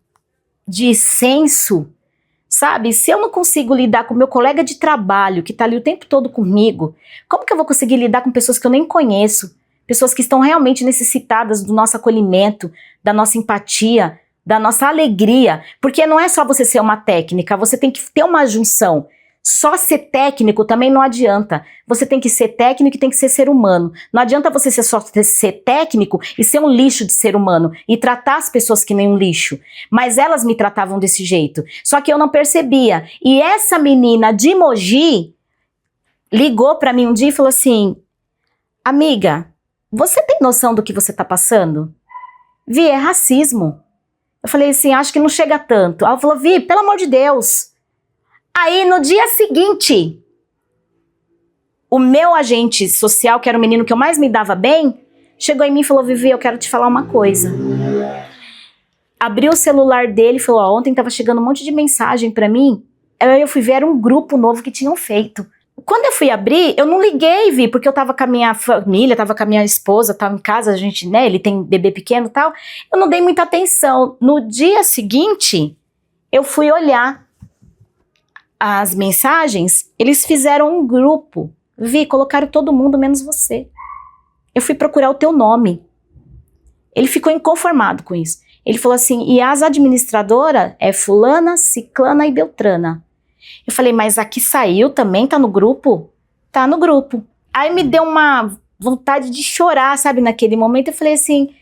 senso, sabe? Se eu não consigo lidar com meu colega de trabalho, que tá ali o tempo todo comigo, como que eu vou conseguir lidar com pessoas que eu nem conheço? Pessoas que estão realmente necessitadas do nosso acolhimento, da nossa empatia, da nossa alegria. Porque não é só você ser uma técnica, você tem que ter uma junção. Só ser técnico também não adianta. Você tem que ser técnico e tem que ser humano. Não adianta você só ser técnico e ser um lixo de ser humano e tratar as pessoas que nem um lixo. Mas elas me tratavam desse jeito. Só que eu não percebia. E essa menina de Mogi ligou pra mim um dia e falou assim, amiga, você tem noção do que você tá passando? Vi, é racismo. Eu falei assim, acho que não chega tanto. Ela falou, Vi, pelo amor de Deus. Aí, no dia seguinte, o meu agente social, que era o menino que eu mais me dava bem, chegou em mim e falou, Vivi, eu quero te falar uma coisa. Abriu o celular dele e falou, ontem tava chegando um monte de mensagem pra mim, aí eu fui ver, era um grupo novo que tinham feito. Quando eu fui abrir, eu não liguei, Vi, porque eu tava com a minha família, tava com a minha esposa, tava em casa, a gente, né, ele tem bebê pequeno e tal, eu não dei muita atenção. No dia seguinte, eu fui olhar as mensagens, eles fizeram um grupo. Vi, colocaram todo mundo menos você. Eu fui procurar o teu nome. Ele ficou inconformado com isso. Ele falou assim, e as administradoras é fulana, ciclana e beltrana. Eu falei, mas aqui saiu também, tá no grupo? Tá no grupo. Aí me deu uma vontade de chorar, sabe, naquele momento. Eu falei assim,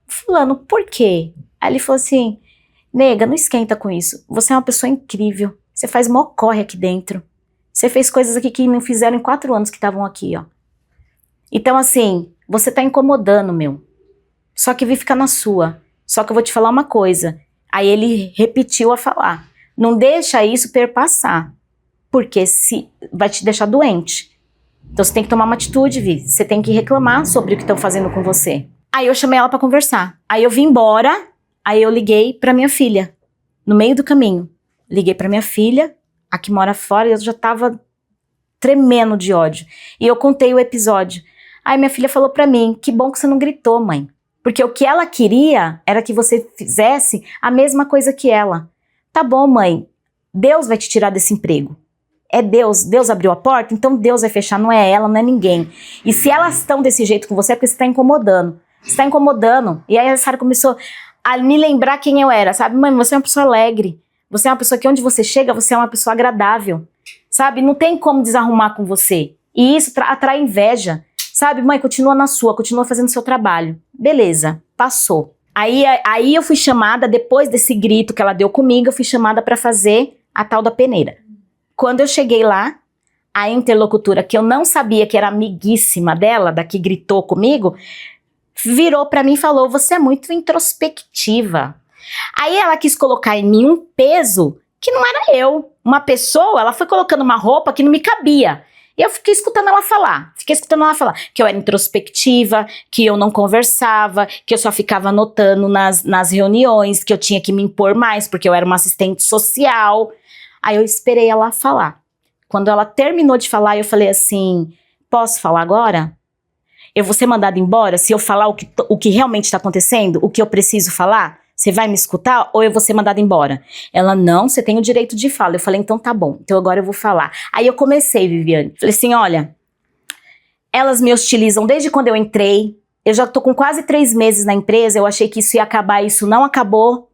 fulano, por quê? Aí ele falou assim, nega, não esquenta com isso. Você é uma pessoa incrível. Você faz mó corre aqui dentro. Você fez coisas aqui que não fizeram em 4 anos que estavam aqui, ó. Então, assim, você tá incomodando, meu. Só que vi ficar na sua. Só que eu vou te falar uma coisa. Aí ele repetiu a falar. Não deixa isso perpassar. Porque vai te deixar doente. Então você tem que tomar uma atitude, Vi. Você tem que reclamar sobre o que estão fazendo com você. Aí eu chamei ela pra conversar. Aí eu vim embora. Aí eu liguei pra minha filha. No meio do caminho. Liguei pra minha filha, a que mora fora, e eu já tava tremendo de ódio. E eu contei o episódio. Aí minha filha falou pra mim, que bom que você não gritou, mãe. Porque o que ela queria era que você fizesse a mesma coisa que ela. Tá bom, mãe, Deus vai te tirar desse emprego. É Deus, Deus abriu a porta, então Deus vai fechar, não é ela, não é ninguém. E se elas estão desse jeito com você, é porque você tá incomodando. Você tá incomodando. E aí a Sara começou a me lembrar quem eu era, sabe? Mãe, você é uma pessoa alegre. Você é uma pessoa que onde você chega, você é uma pessoa agradável. Sabe? Não tem como desarrumar com você. E isso atrai inveja. Sabe? Mãe, continua na sua, continua fazendo seu trabalho. Beleza, passou. Aí eu fui chamada, depois desse grito que ela deu comigo, eu fui chamada pra fazer a tal da peneira. Quando eu cheguei lá, a interlocutora, que eu não sabia que era amiguíssima dela, da que gritou comigo, virou pra mim e falou, você é muito introspectiva. Aí ela quis colocar em mim um peso que não era eu. Uma pessoa, ela foi colocando uma roupa que não me cabia. E eu fiquei escutando ela falar, que eu era introspectiva, que eu não conversava, que eu só ficava anotando nas reuniões, que eu tinha que me impor mais, porque eu era uma assistente social. Aí eu esperei ela falar. Quando ela terminou de falar, eu falei assim, posso falar agora? Eu vou ser mandada embora se eu falar o que realmente está acontecendo, o que eu preciso falar? Você vai me escutar ou eu vou ser mandada embora? Ela, não, você tem o direito de fala. Eu falei, então tá bom, então agora eu vou falar. Aí eu comecei, Viviane. Falei assim, olha, elas me hostilizam desde quando eu entrei. Eu já tô com quase 3 meses na empresa, eu achei que isso ia acabar, isso não acabou.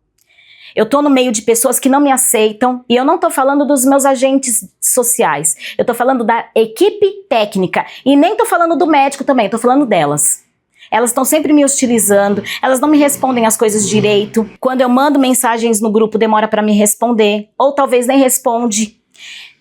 Eu tô no meio de pessoas que não me aceitam e eu não tô falando dos meus agentes sociais. Eu tô falando da equipe técnica e nem tô falando do médico também, tô falando delas. Elas estão sempre me hostilizando, elas não me respondem as coisas direito. Quando eu mando mensagens no grupo, demora pra me responder, ou talvez nem responde.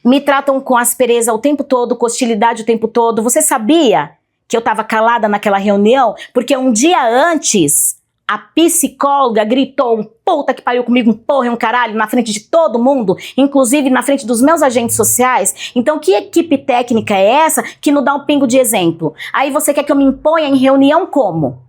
Me tratam com aspereza o tempo todo, com hostilidade o tempo todo. Você sabia que eu tava calada naquela reunião? Porque um dia antes, a psicóloga gritou um puta que pariu comigo, um porra e um caralho, na frente de todo mundo, inclusive na frente dos meus agentes sociais. Então que equipe técnica é essa que não dá um pingo de exemplo? Aí você quer que eu me imponha em reunião como?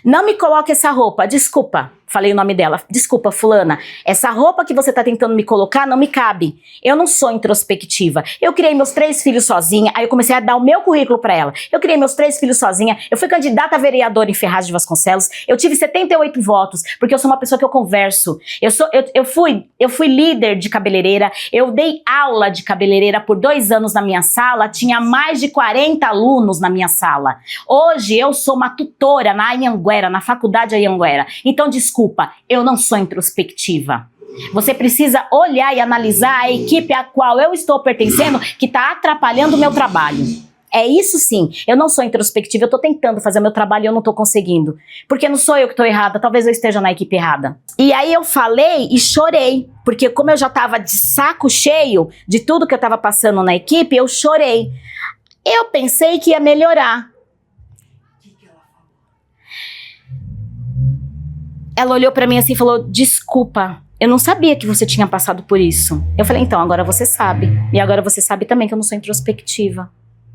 Não me coloque essa roupa, desculpa, falei o nome dela, desculpa fulana, essa roupa que você tá tentando me colocar não me cabe, eu não sou introspectiva, eu criei meus 3 filhos sozinha, aí eu comecei a dar o meu currículo pra ela, eu criei meus 3 filhos sozinha, eu fui candidata a vereadora em Ferraz de Vasconcelos, eu tive 78 votos, porque eu sou uma pessoa que eu converso, eu fui líder de cabeleireira, eu dei aula de cabeleireira por 2 anos na minha sala, tinha mais de 40 alunos na minha sala, hoje eu sou uma tutora na Anhanguera, na faculdade Anhanguera, então desculpa, eu não sou introspectiva. Você precisa olhar e analisar a equipe a qual eu estou pertencendo que está atrapalhando o meu trabalho. É isso sim, eu não sou introspectiva, eu estou tentando fazer o meu trabalho e eu não estou conseguindo. Porque não sou eu que estou errada, talvez eu esteja na equipe errada. E aí eu falei e chorei, porque como eu já estava de saco cheio de tudo que eu estava passando na equipe, eu chorei. Eu pensei que ia melhorar. Ela olhou pra mim assim e falou, desculpa, eu não sabia que você tinha passado por isso. Eu falei, então, agora você sabe. E agora você sabe também que eu não sou introspectiva.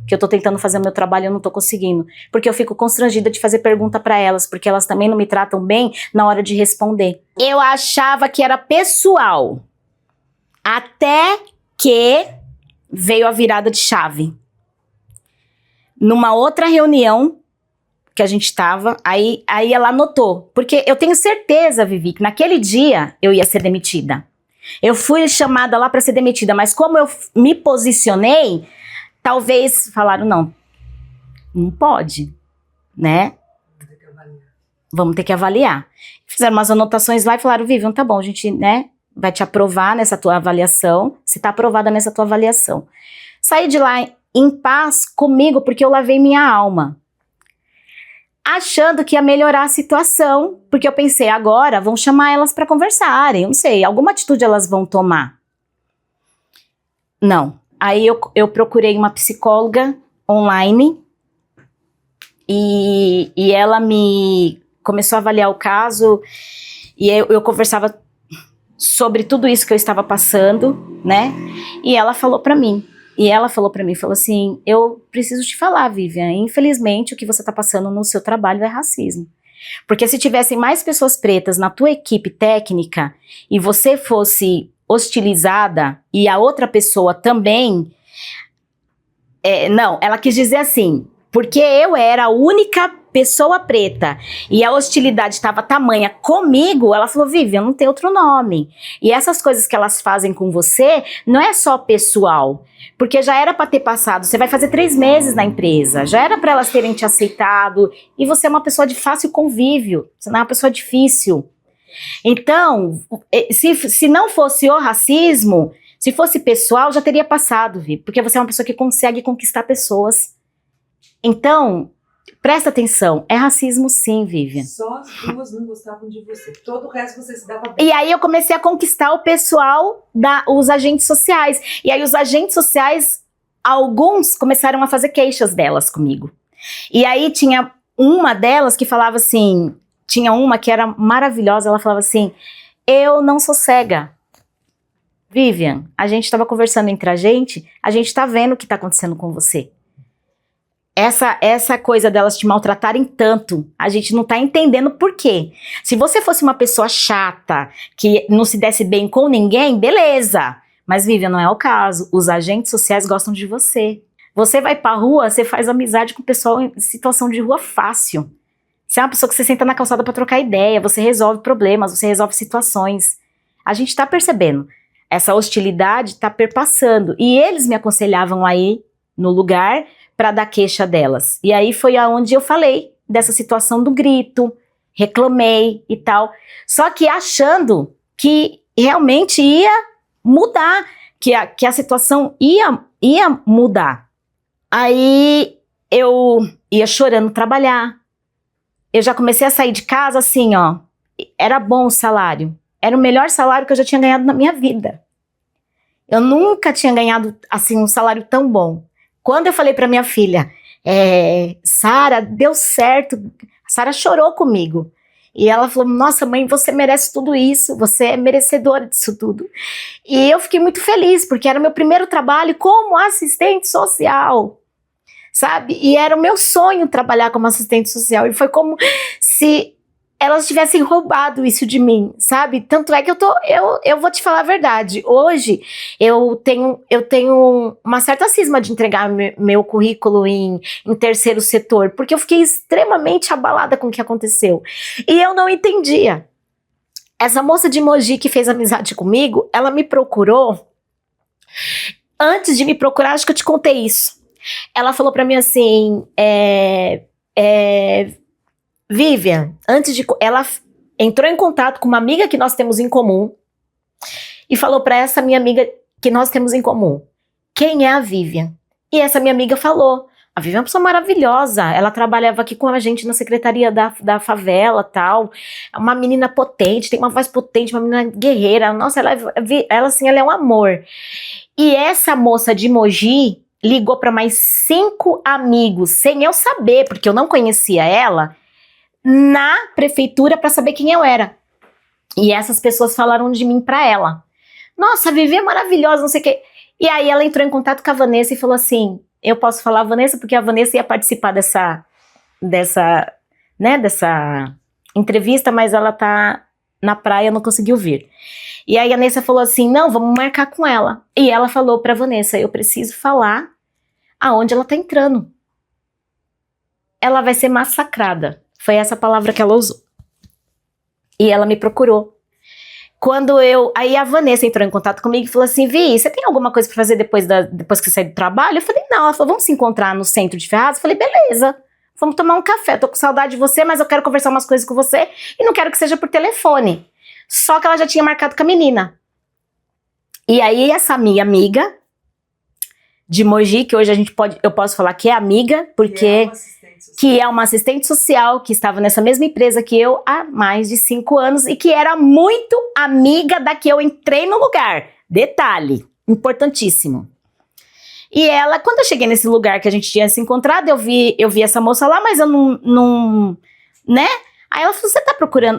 Que eu tô tentando fazer o meu trabalho e eu não tô conseguindo. Porque eu fico constrangida de fazer pergunta pra elas, porque elas também não me tratam bem na hora de responder. Eu achava que era pessoal. Até que veio a virada de chave. Numa outra reunião que a gente tava, aí ela notou, porque eu tenho certeza, Vivi, que naquele dia eu ia ser demitida. Eu fui chamada lá para ser demitida, mas como eu me posicionei, talvez falaram, não pode, né? Vamos ter que avaliar. Fizeram umas anotações lá e falaram, Vivian, tá bom, a gente, né, vai te aprovar nessa tua avaliação, você tá aprovada nessa tua avaliação. Saí de lá em paz comigo, porque eu lavei minha alma. Achando que ia melhorar a situação, porque eu pensei, agora vão chamar elas para conversarem, eu não sei, alguma atitude elas vão tomar. Não. Aí eu procurei uma psicóloga online e ela me começou a avaliar o caso e eu conversava sobre tudo isso que eu estava passando, né? E ela falou para mim. Falou assim, eu preciso te falar, Vivian, infelizmente o que você tá passando no seu trabalho é racismo. Porque se tivessem mais pessoas pretas na tua equipe técnica e você fosse hostilizada e a outra pessoa também, Não, ela quis dizer assim, porque eu era a única pessoa preta e a hostilidade estava tamanha comigo, ela falou, Vivian, não tem outro nome. E essas coisas que elas fazem com você não é só pessoal, porque já era para ter passado, você vai fazer 3 meses na empresa, já era para elas terem te aceitado e você é uma pessoa de fácil convívio, você não é uma pessoa difícil. Então, se não fosse o racismo, se fosse pessoal, já teria passado, Vi, porque você é uma pessoa que consegue conquistar pessoas. Então, presta atenção, é racismo sim, Vivian. Só as duas não gostavam de você, todo o resto você se dava bem. E aí eu comecei a conquistar o pessoal, os agentes sociais. E aí os agentes sociais, alguns começaram a fazer queixas delas comigo. E aí tinha uma delas que falava assim, tinha uma que era maravilhosa, ela falava assim, eu não sou cega. Vivian, a gente estava conversando entre a gente tá vendo o que está acontecendo com você. Essa coisa delas te maltratarem tanto, a gente não tá entendendo por quê. Se você fosse uma pessoa chata, que não se desse bem com ninguém, beleza. Mas, Vivian, não é o caso. Os agentes sociais gostam de você. Você vai pra rua, você faz amizade com o pessoal em situação de rua fácil. Você é uma pessoa que você senta na calçada pra trocar ideia, você resolve problemas, você resolve situações. A gente tá percebendo. Essa hostilidade tá perpassando. E eles me aconselhavam aí no lugar para dar queixa delas. E aí foi aonde eu falei dessa situação do grito, reclamei e tal. Só que achando que realmente ia mudar, que a situação ia mudar. Aí eu ia chorando trabalhar. Eu já comecei a sair de casa assim, ó. Era bom o salário. Era o melhor salário que eu já tinha ganhado na minha vida. Eu nunca tinha ganhado assim um salário tão bom. Quando eu falei para minha filha, Sara, deu certo, a Sara chorou comigo. E ela falou, nossa mãe, você merece tudo isso, você é merecedora disso tudo. E eu fiquei muito feliz, porque era o meu primeiro trabalho como assistente social, sabe? E era o meu sonho trabalhar como assistente social. E foi como se elas tivessem roubado isso de mim, sabe? Tanto é que eu vou te falar a verdade. Hoje, eu tenho uma certa cisma de entregar meu currículo em terceiro setor, porque eu fiquei extremamente abalada com o que aconteceu. E eu não entendia. Essa moça de Mogi que fez amizade comigo, ela me procurou. Antes de me procurar, acho que eu te contei isso. Ela falou pra mim assim, Vivian, ela entrou em contato com uma amiga que nós temos em comum e falou para essa minha amiga que nós temos em comum, quem é a Vivian? E essa minha amiga falou, a Vivian é uma pessoa maravilhosa, ela trabalhava aqui com a gente na secretaria da favela, tal, uma menina potente, tem uma voz potente, uma menina guerreira, nossa, ela assim, ela é um amor. E essa moça de Mogi ligou para mais 5 amigos, sem eu saber, porque eu não conhecia ela, na prefeitura para saber quem eu era. E essas pessoas falaram de mim para ela. Nossa, a Vivi é maravilhosa, não sei o quê. E aí ela entrou em contato com a Vanessa e falou assim, eu posso falar a Vanessa, porque a Vanessa ia participar dessa entrevista, mas ela tá na praia, não conseguiu vir. E aí a Vanessa falou assim, não, vamos marcar com ela. E ela falou pra Vanessa, eu preciso falar aonde ela tá entrando. Ela vai ser massacrada. Foi essa palavra que ela usou. E ela me procurou. Aí a Vanessa entrou em contato comigo e falou assim, Vi, você tem alguma coisa pra fazer depois que você sair do trabalho? Eu falei, não. Ela falou, vamos se encontrar no centro de Ferraz? Eu falei, beleza. Vamos tomar um café. Eu tô com saudade de você, mas eu quero conversar umas coisas com você e não quero que seja por telefone. Só que ela já tinha marcado com a menina. E aí essa minha amiga de Mogi, que hoje eu posso falar que é amiga, porque... que é uma assistente social, que estava nessa mesma empresa que eu há mais de 5 anos e que era muito amiga da que eu entrei no lugar. Detalhe, importantíssimo. E ela, quando eu cheguei nesse lugar que a gente tinha se encontrado, eu vi essa moça lá, mas eu não, né? Aí ela falou,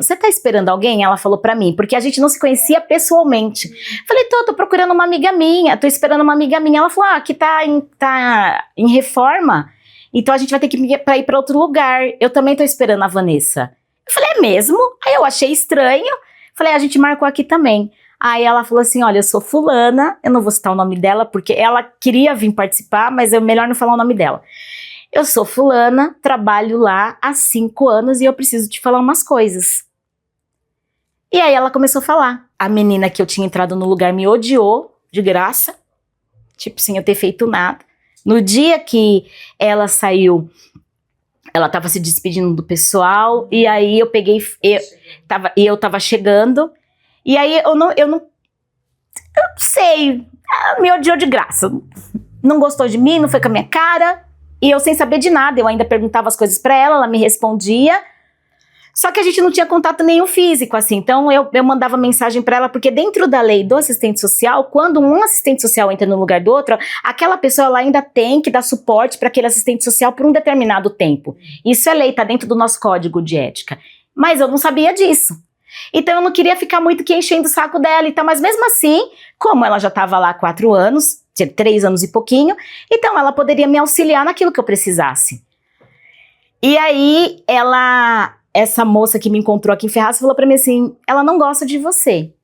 você tá esperando alguém? Ela falou pra mim, porque a gente não se conhecia pessoalmente. Falei, tô procurando uma amiga minha, tô esperando uma amiga minha. Ela falou, aqui tá em reforma, então a gente vai ter que ir pra outro lugar. Eu também tô esperando a Vanessa. Eu falei, é mesmo? Aí eu achei estranho. Falei, a gente marcou aqui também. Aí ela falou assim, olha, eu sou fulana, eu não vou citar o nome dela, porque ela queria vir participar, mas é melhor não falar o nome dela. Eu sou fulana, trabalho lá há 5 anos e eu preciso te falar umas coisas. E aí ela começou a falar. A menina que eu tinha entrado no lugar me odiou, de graça, tipo, sem eu ter feito nada. No dia que ela saiu, ela tava se despedindo do pessoal, e aí eu peguei, eu tava chegando, e aí eu não sei, ela me odiou de graça, não gostou de mim, não foi com a minha cara, e eu sem saber de nada, eu ainda perguntava as coisas pra ela, ela me respondia, só que a gente não tinha contato nenhum físico, assim, então eu mandava mensagem pra ela, porque dentro da lei do assistente social, quando um assistente social entra no lugar do outro, aquela pessoa ela ainda tem que dar suporte para aquele assistente social por um determinado tempo. Isso é lei, tá dentro do nosso código de ética. Mas eu não sabia disso. Então eu não queria ficar muito que enchendo o saco dela e tal, mas mesmo assim, como ela já estava lá há 4 anos, 3 anos e pouquinho, então ela poderia me auxiliar naquilo que eu precisasse. E aí essa moça que me encontrou aqui em Ferraz falou pra mim assim, ela não gosta de você.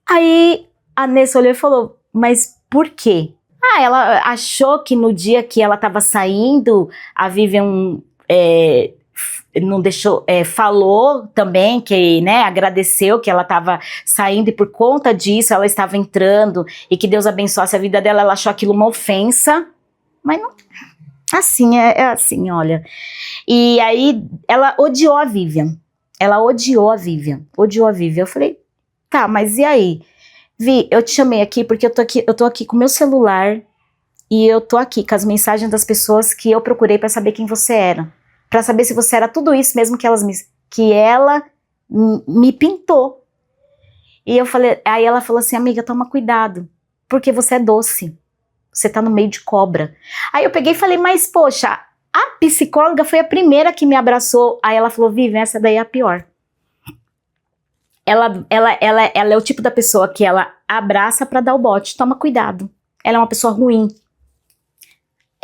Aí a Nessa olhou e falou, mas por quê? Ela achou que no dia que ela tava saindo, a Vivian não deixou, falou também que, né, agradeceu que ela estava saindo e por conta disso ela estava entrando e que Deus abençoasse a vida dela, ela achou aquilo uma ofensa, mas não, assim, assim, olha. E aí ela odiou a Vivian, odiou a Vivian. Eu falei, tá, mas e aí? Vi, eu te chamei aqui porque eu tô aqui com o meu celular e eu tô aqui com as mensagens das pessoas que eu procurei pra saber quem você era. Pra saber se você era tudo isso mesmo que ela me pintou. E eu falei, aí ela falou assim, amiga, toma cuidado, porque você é doce. Você tá no meio de cobra. Aí eu peguei e falei, mas poxa, a psicóloga foi a primeira que me abraçou. Aí ela falou, Vivian, essa daí é a pior. Ela é o tipo da pessoa que ela abraça pra dar o bote, toma cuidado. Ela é uma pessoa ruim.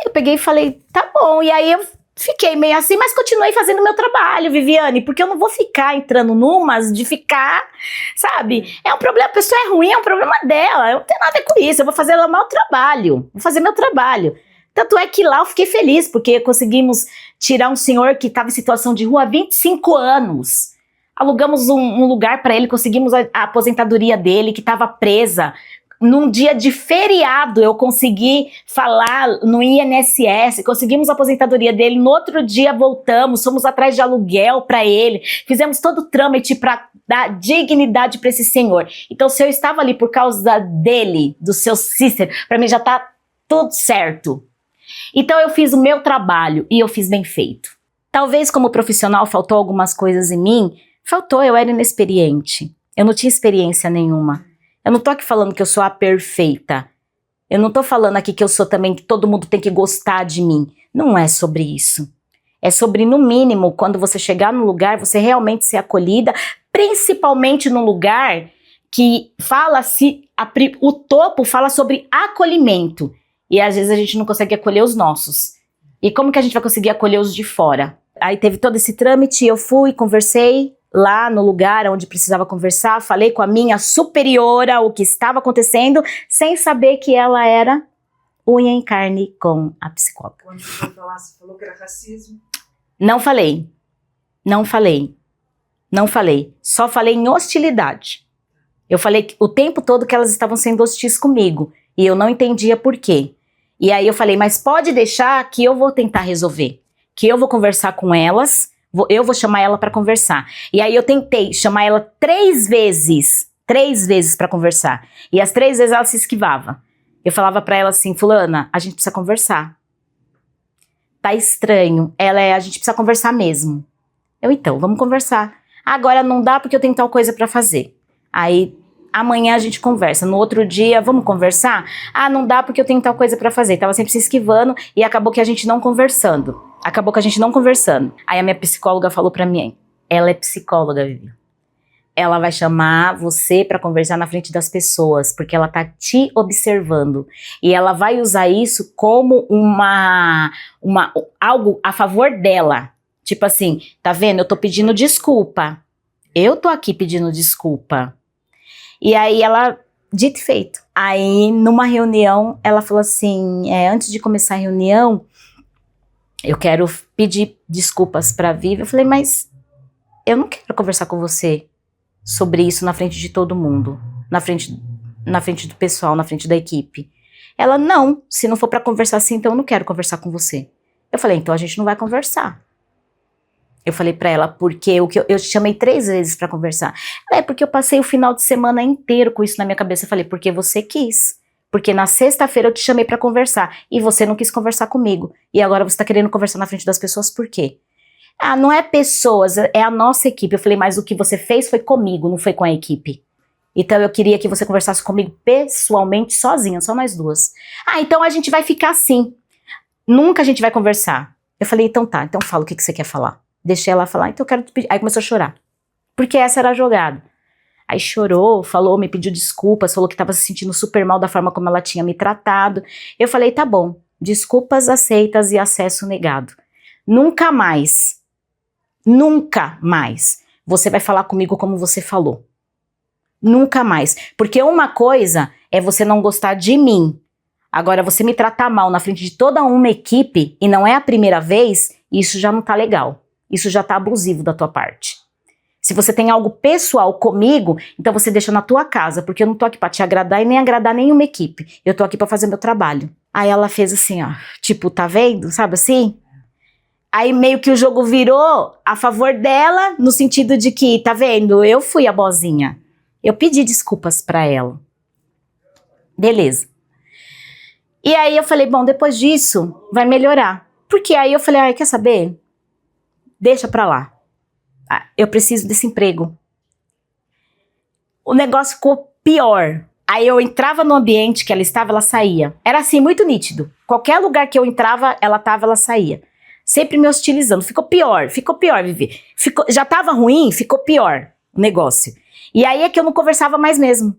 Eu peguei e falei, tá bom. E aí eu fiquei meio assim, mas continuei fazendo meu trabalho, Viviane, porque eu não vou ficar entrando numas de ficar, sabe? É um problema, a pessoa é ruim, é um problema dela, eu não tenho nada a ver com isso, eu vou fazer o meu trabalho, vou fazer meu trabalho. Tanto é que lá eu fiquei feliz, porque conseguimos tirar um senhor que estava em situação de rua há 25 anos. Alugamos um lugar para ele, conseguimos a aposentadoria dele, que estava presa. Num dia de feriado, eu consegui falar no INSS, conseguimos a aposentadoria dele, no outro dia voltamos, fomos atrás de aluguel para ele, fizemos todo o trâmite para dar dignidade para esse senhor. Então, se eu estava ali por causa dele, do seu Cícero, para mim já tá tudo certo. Então, eu fiz o meu trabalho e eu fiz bem feito. Talvez como profissional faltou algumas coisas em mim, eu era inexperiente, eu não tinha experiência nenhuma. Eu não tô aqui falando que eu sou a perfeita. Eu não tô falando aqui que eu sou também, que todo mundo tem que gostar de mim. Não é sobre isso. É sobre, no mínimo, quando você chegar no lugar, você realmente ser acolhida, principalmente no lugar que o topo fala sobre acolhimento. E às vezes a gente não consegue acolher os nossos. E como que a gente vai conseguir acolher os de fora? Aí teve todo esse trâmite, eu fui, conversei lá no lugar onde precisava conversar, falei com a minha superiora o que estava acontecendo, sem saber que ela era unha em carne com a psicóloga. Quando você foi falar, você falou que era racismo? Não falei. Só falei em hostilidade. Eu falei o tempo todo que elas estavam sendo hostis comigo, e eu não entendia por quê. E aí eu falei, mas pode deixar que eu vou tentar resolver, que eu vou conversar com elas, eu vou chamar ela para conversar. E aí eu tentei chamar ela 3 vezes para conversar. E as 3 vezes ela se esquivava. Eu falava para ela assim, fulana, a gente precisa conversar. Tá estranho. A gente precisa conversar mesmo. Então, vamos conversar. Agora não dá porque eu tenho tal coisa para fazer. Aí, amanhã a gente conversa. No outro dia, vamos conversar? Não dá porque eu tenho tal coisa para fazer. Tava sempre se esquivando e acabou que a gente não conversando. Aí a minha psicóloga falou pra mim, ela é psicóloga, Vivi. Ela vai chamar você pra conversar na frente das pessoas, porque ela tá te observando. E ela vai usar isso como algo a favor dela. Tipo assim, tá vendo? Eu tô pedindo desculpa. Eu tô aqui pedindo desculpa. E aí ela, dito e feito. Aí numa reunião, ela falou assim, antes de começar a reunião, eu quero pedir desculpas pra Vivi. Eu falei, mas eu não quero conversar com você sobre isso na frente de todo mundo, na frente do pessoal, na frente da equipe. Ela, não, se não for pra conversar assim, então eu não quero conversar com você. Eu falei, então a gente não vai conversar. Eu falei pra ela, porque eu te chamei 3 vezes pra conversar. Ela, porque eu passei o final de semana inteiro com isso na minha cabeça. Eu falei, porque você quis. Porque na sexta-feira eu te chamei pra conversar e você não quis conversar comigo. E agora você tá querendo conversar na frente das pessoas, por quê? Ah, não é pessoas, é a nossa equipe. Eu falei, mas o que você fez foi comigo, não foi com a equipe. Então eu queria que você conversasse comigo pessoalmente, sozinha, só nós duas. Ah, então a gente vai ficar assim. Nunca a gente vai conversar. Eu falei, então tá, então fala o que você quer falar. Deixei ela falar, então eu quero te pedir. Aí começou a chorar. Porque essa era a jogada. Aí chorou, falou, me pediu desculpas, falou que estava se sentindo super mal da forma como ela tinha me tratado. Eu falei, tá bom, desculpas aceitas e acesso negado. Nunca mais você vai falar comigo como você falou. Nunca mais. Porque uma coisa é você não gostar de mim. Agora, você me tratar mal na frente de toda uma equipe, e não é a primeira vez, isso já não tá legal. Isso já tá abusivo da tua parte. Se você tem algo pessoal comigo, então você deixa na tua casa, porque eu não tô aqui pra te agradar e nem agradar nenhuma equipe. Eu tô aqui pra fazer meu trabalho. Aí ela fez assim, ó, tipo, tá vendo? Sabe assim? Aí meio que o jogo virou a favor dela, no sentido de que, tá vendo? Eu fui a bozinha. Eu pedi desculpas pra ela. Beleza. E aí eu falei, bom, depois disso vai melhorar. Porque aí eu falei, quer saber? Deixa pra lá. Eu preciso desse emprego. O negócio ficou pior. Aí eu entrava no ambiente que ela estava, ela saía. Era assim, muito nítido. Qualquer lugar que eu entrava, ela estava, ela saía. Sempre me hostilizando. Ficou pior, Vivi. Já estava ruim, ficou pior o negócio. E aí é que eu não conversava mais mesmo.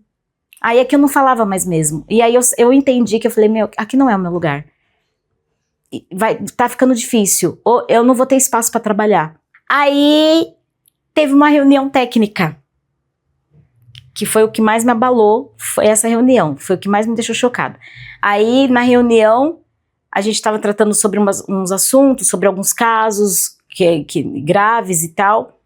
Aí é que eu não falava mais mesmo. E aí eu entendi que eu falei, aqui não é o meu lugar. Tá ficando difícil. Ou eu não vou ter espaço para trabalhar. Aí teve uma reunião técnica. Que foi o que mais me abalou, foi essa reunião. Foi o que mais me deixou chocada. Aí na reunião, a gente estava tratando sobre uns assuntos, sobre alguns casos graves e tal,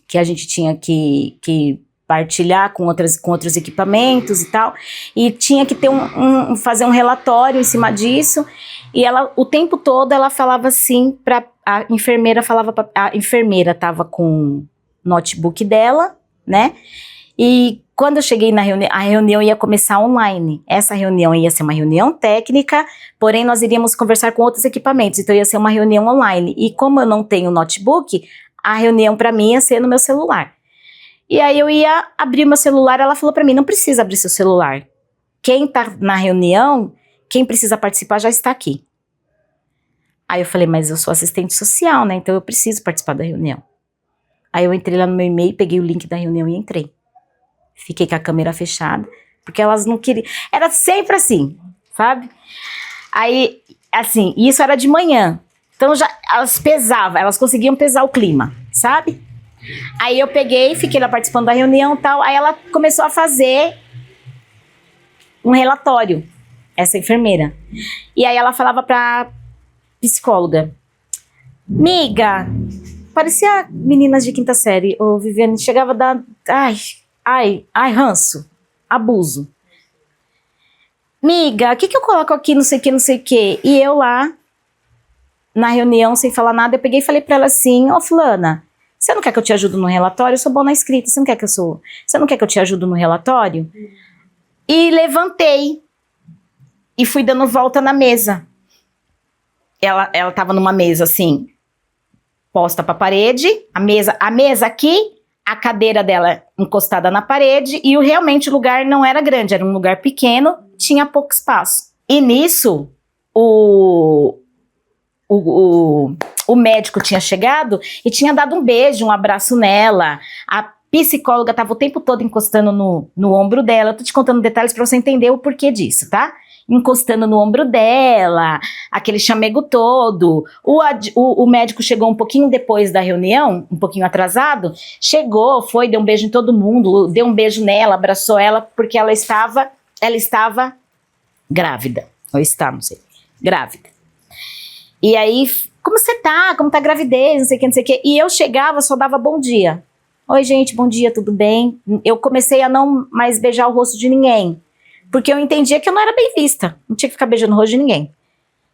que a gente tinha que partilhar com outros equipamentos e tal, e tinha que ter fazer um relatório em cima disso, e ela, o tempo todo, ela falava assim, a enfermeira estava com o notebook dela, né, e quando eu cheguei na reunião, a reunião ia começar online. Essa reunião ia ser uma reunião técnica, porém nós iríamos conversar com outros equipamentos, então ia ser uma reunião online. E como eu não tenho notebook, a reunião para mim ia ser no meu celular. E aí eu ia abrir meu celular, ela falou para mim, não precisa abrir seu celular. Quem tá na reunião, quem precisa participar já está aqui. Aí eu falei, mas eu sou assistente social, né, então eu preciso participar da reunião. Aí eu entrei lá no meu e-mail, peguei o link da reunião e entrei. Fiquei com a câmera fechada, porque elas não queriam. Era sempre assim, sabe? Aí, assim, isso era de manhã. Então já elas conseguiam pesar o clima, sabe? Aí eu peguei, fiquei lá participando da reunião e tal. Aí ela começou a fazer um relatório, essa enfermeira. E aí ela falava pra psicóloga: miga, parecia meninas de quinta série. Ô, Viviane, chegava a dar. Ai, ranço, abuso. Miga, o que eu coloco aqui, não sei o que. E eu lá, na reunião, sem falar nada, eu peguei e falei pra ela assim, fulana, você não quer que eu te ajude no relatório? Eu sou boa na escrita, você não quer que eu te ajude no relatório? E levantei, e fui dando volta na mesa. Ela tava numa mesa assim, posta pra parede, a mesa aqui, a cadeira dela encostada na parede, e realmente o lugar não era grande, era um lugar pequeno, tinha pouco espaço. E nisso, o médico tinha chegado e tinha dado um beijo, um abraço nela. A psicóloga estava o tempo todo encostando no ombro dela. Eu tô te contando detalhes para você entender o porquê disso, tá? encostando no ombro dela, aquele chamego todo. O médico chegou um pouquinho depois da reunião, um pouquinho atrasado, chegou, foi, deu um beijo em todo mundo, deu um beijo nela, abraçou ela, porque ela estava grávida, ou está, não sei, grávida. E aí, como você tá? Como tá a gravidez? Não sei o que, não sei o que. E eu chegava, só dava bom dia. Oi, gente, bom dia, tudo bem? Eu comecei a não mais beijar o rosto de ninguém, porque eu entendia que eu não era bem vista, não tinha que ficar beijando o rosto de ninguém.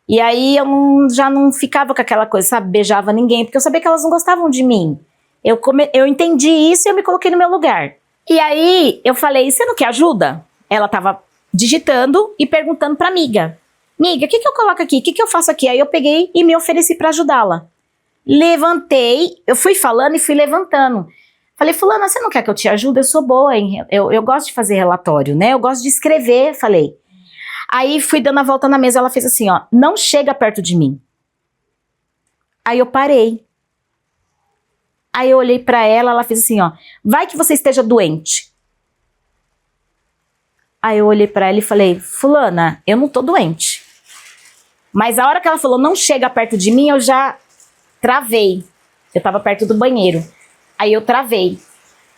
E aí eu já não ficava com aquela coisa, sabe, beijava ninguém, porque eu sabia que elas não gostavam de mim. Eu entendi isso e eu me coloquei no meu lugar. E aí eu falei, você não quer ajuda? Ela tava digitando e perguntando pra amiga. Amiga, o que eu coloco aqui? O que eu faço aqui? Aí eu peguei e me ofereci pra ajudá-la. Levantei, eu fui falando e fui levantando. Falei, fulana, você não quer que eu te ajude? Eu sou boa, hein? Eu gosto de fazer relatório, né? Eu gosto de escrever, falei. Aí fui dando a volta na mesa, ela fez assim, ó, não chega perto de mim. Aí eu parei. Aí eu olhei pra ela, ela fez assim, ó, vai que você esteja doente. Aí eu olhei pra ela e falei, fulana, eu não tô doente. Mas a hora que ela falou, não chega perto de mim, eu já travei. Eu tava perto do banheiro. Aí eu travei.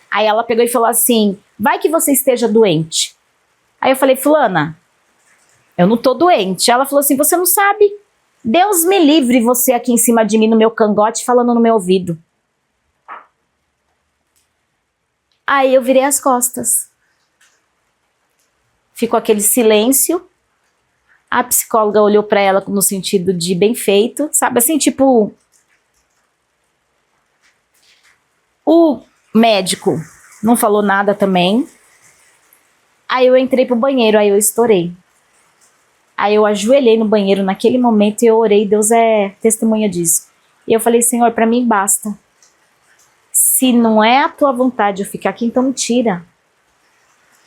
Aí ela pegou e falou assim, vai que você esteja doente. Aí eu falei, fulana, eu não tô doente. Ela falou assim, você não sabe? Deus me livre você aqui em cima de mim, no meu cangote, falando no meu ouvido. Aí eu virei as costas. Ficou aquele silêncio. A psicóloga olhou pra ela no sentido de bem feito, sabe assim, tipo... O médico não falou nada também. Aí eu entrei pro banheiro, aí eu estourei. Aí eu ajoelhei no banheiro naquele momento e eu orei, Deus é testemunha disso. E eu falei, Senhor, pra mim basta. Se não é a tua vontade eu ficar aqui, então me tira.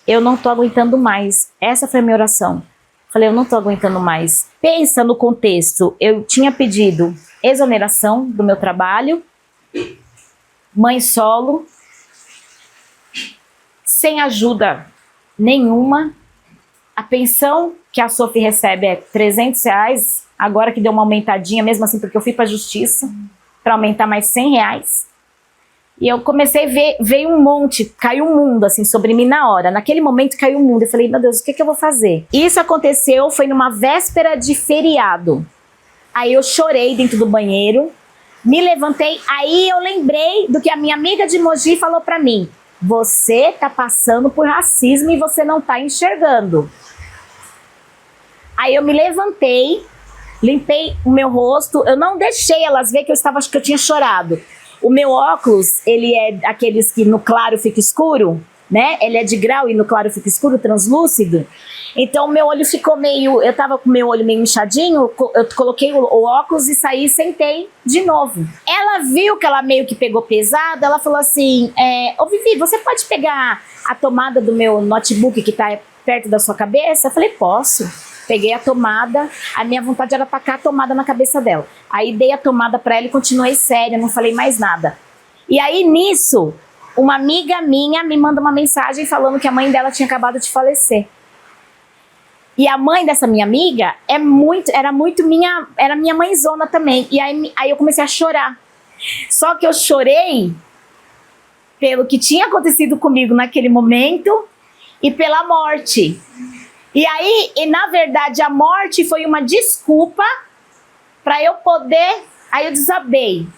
Eu não tô aguentando mais. Essa foi a minha oração. Falei, eu não tô aguentando mais. Pensa no contexto, eu tinha pedido exoneração do meu trabalho, mãe solo, sem ajuda nenhuma. A pensão que a Sophie recebe é R$300, agora que deu uma aumentadinha, mesmo assim, porque eu fui para a justiça para aumentar mais R$100. E eu comecei a ver, veio um monte, caiu um mundo assim sobre mim na hora. Naquele momento caiu um mundo. Eu falei, meu Deus, o que eu vou fazer? Isso aconteceu, foi numa véspera de feriado. Aí eu chorei dentro do banheiro, me levantei, aí eu lembrei do que a minha amiga de Mogi falou pra mim. Você tá passando por racismo e você não tá enxergando. Aí eu me levantei, limpei o meu rosto, eu não deixei elas ver que eu tinha chorado. O meu óculos, ele é aqueles que no claro fica escuro, né? Ele é de grau e no claro fica escuro, translúcido. Então, meu olho ficou meio... Eu tava com o meu olho meio inchadinho, eu coloquei o óculos e saí e sentei de novo. Ela viu que ela meio que pegou pesado, ela falou assim, ô Vivi, você pode pegar a tomada do meu notebook que tá perto da sua cabeça? Eu falei, posso. Peguei a tomada, a minha vontade era tacar a tomada na cabeça dela. Aí dei a tomada pra ela e continuei séria, não falei mais nada. E aí nisso, uma amiga minha me manda uma mensagem falando que a mãe dela tinha acabado de falecer. E a mãe dessa minha amiga era minha mãezona também. E aí eu comecei a chorar. Só que eu chorei pelo que tinha acontecido comigo naquele momento e pela morte. E aí, na verdade, a morte foi uma desculpa para eu poder... Aí eu desabei.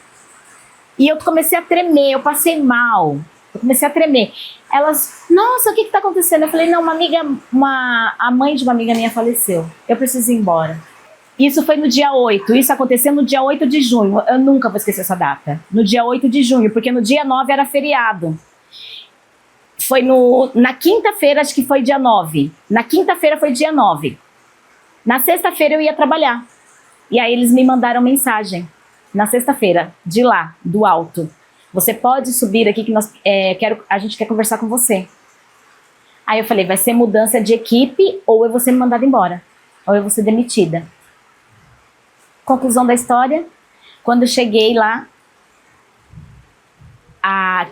E eu comecei a tremer, eu passei mal. Eu comecei a tremer. Elas, nossa, o que tá acontecendo? Eu falei, não, a mãe de uma amiga minha faleceu. Eu preciso ir embora. Isso foi no dia 8. Isso aconteceu no dia 8 de junho. Eu nunca vou esquecer essa data. No dia 8 de junho, porque no dia 9 era feriado. Foi na quinta-feira, acho que foi dia 9. Na quinta-feira foi dia 9. Na sexta-feira eu ia trabalhar. E aí eles me mandaram mensagem. Na sexta-feira, de lá, do alto. Você pode subir aqui que a gente quer conversar com você. Aí eu falei, vai ser mudança de equipe ou eu vou ser mandada embora. Ou eu vou ser demitida. Conclusão da história, quando eu cheguei lá,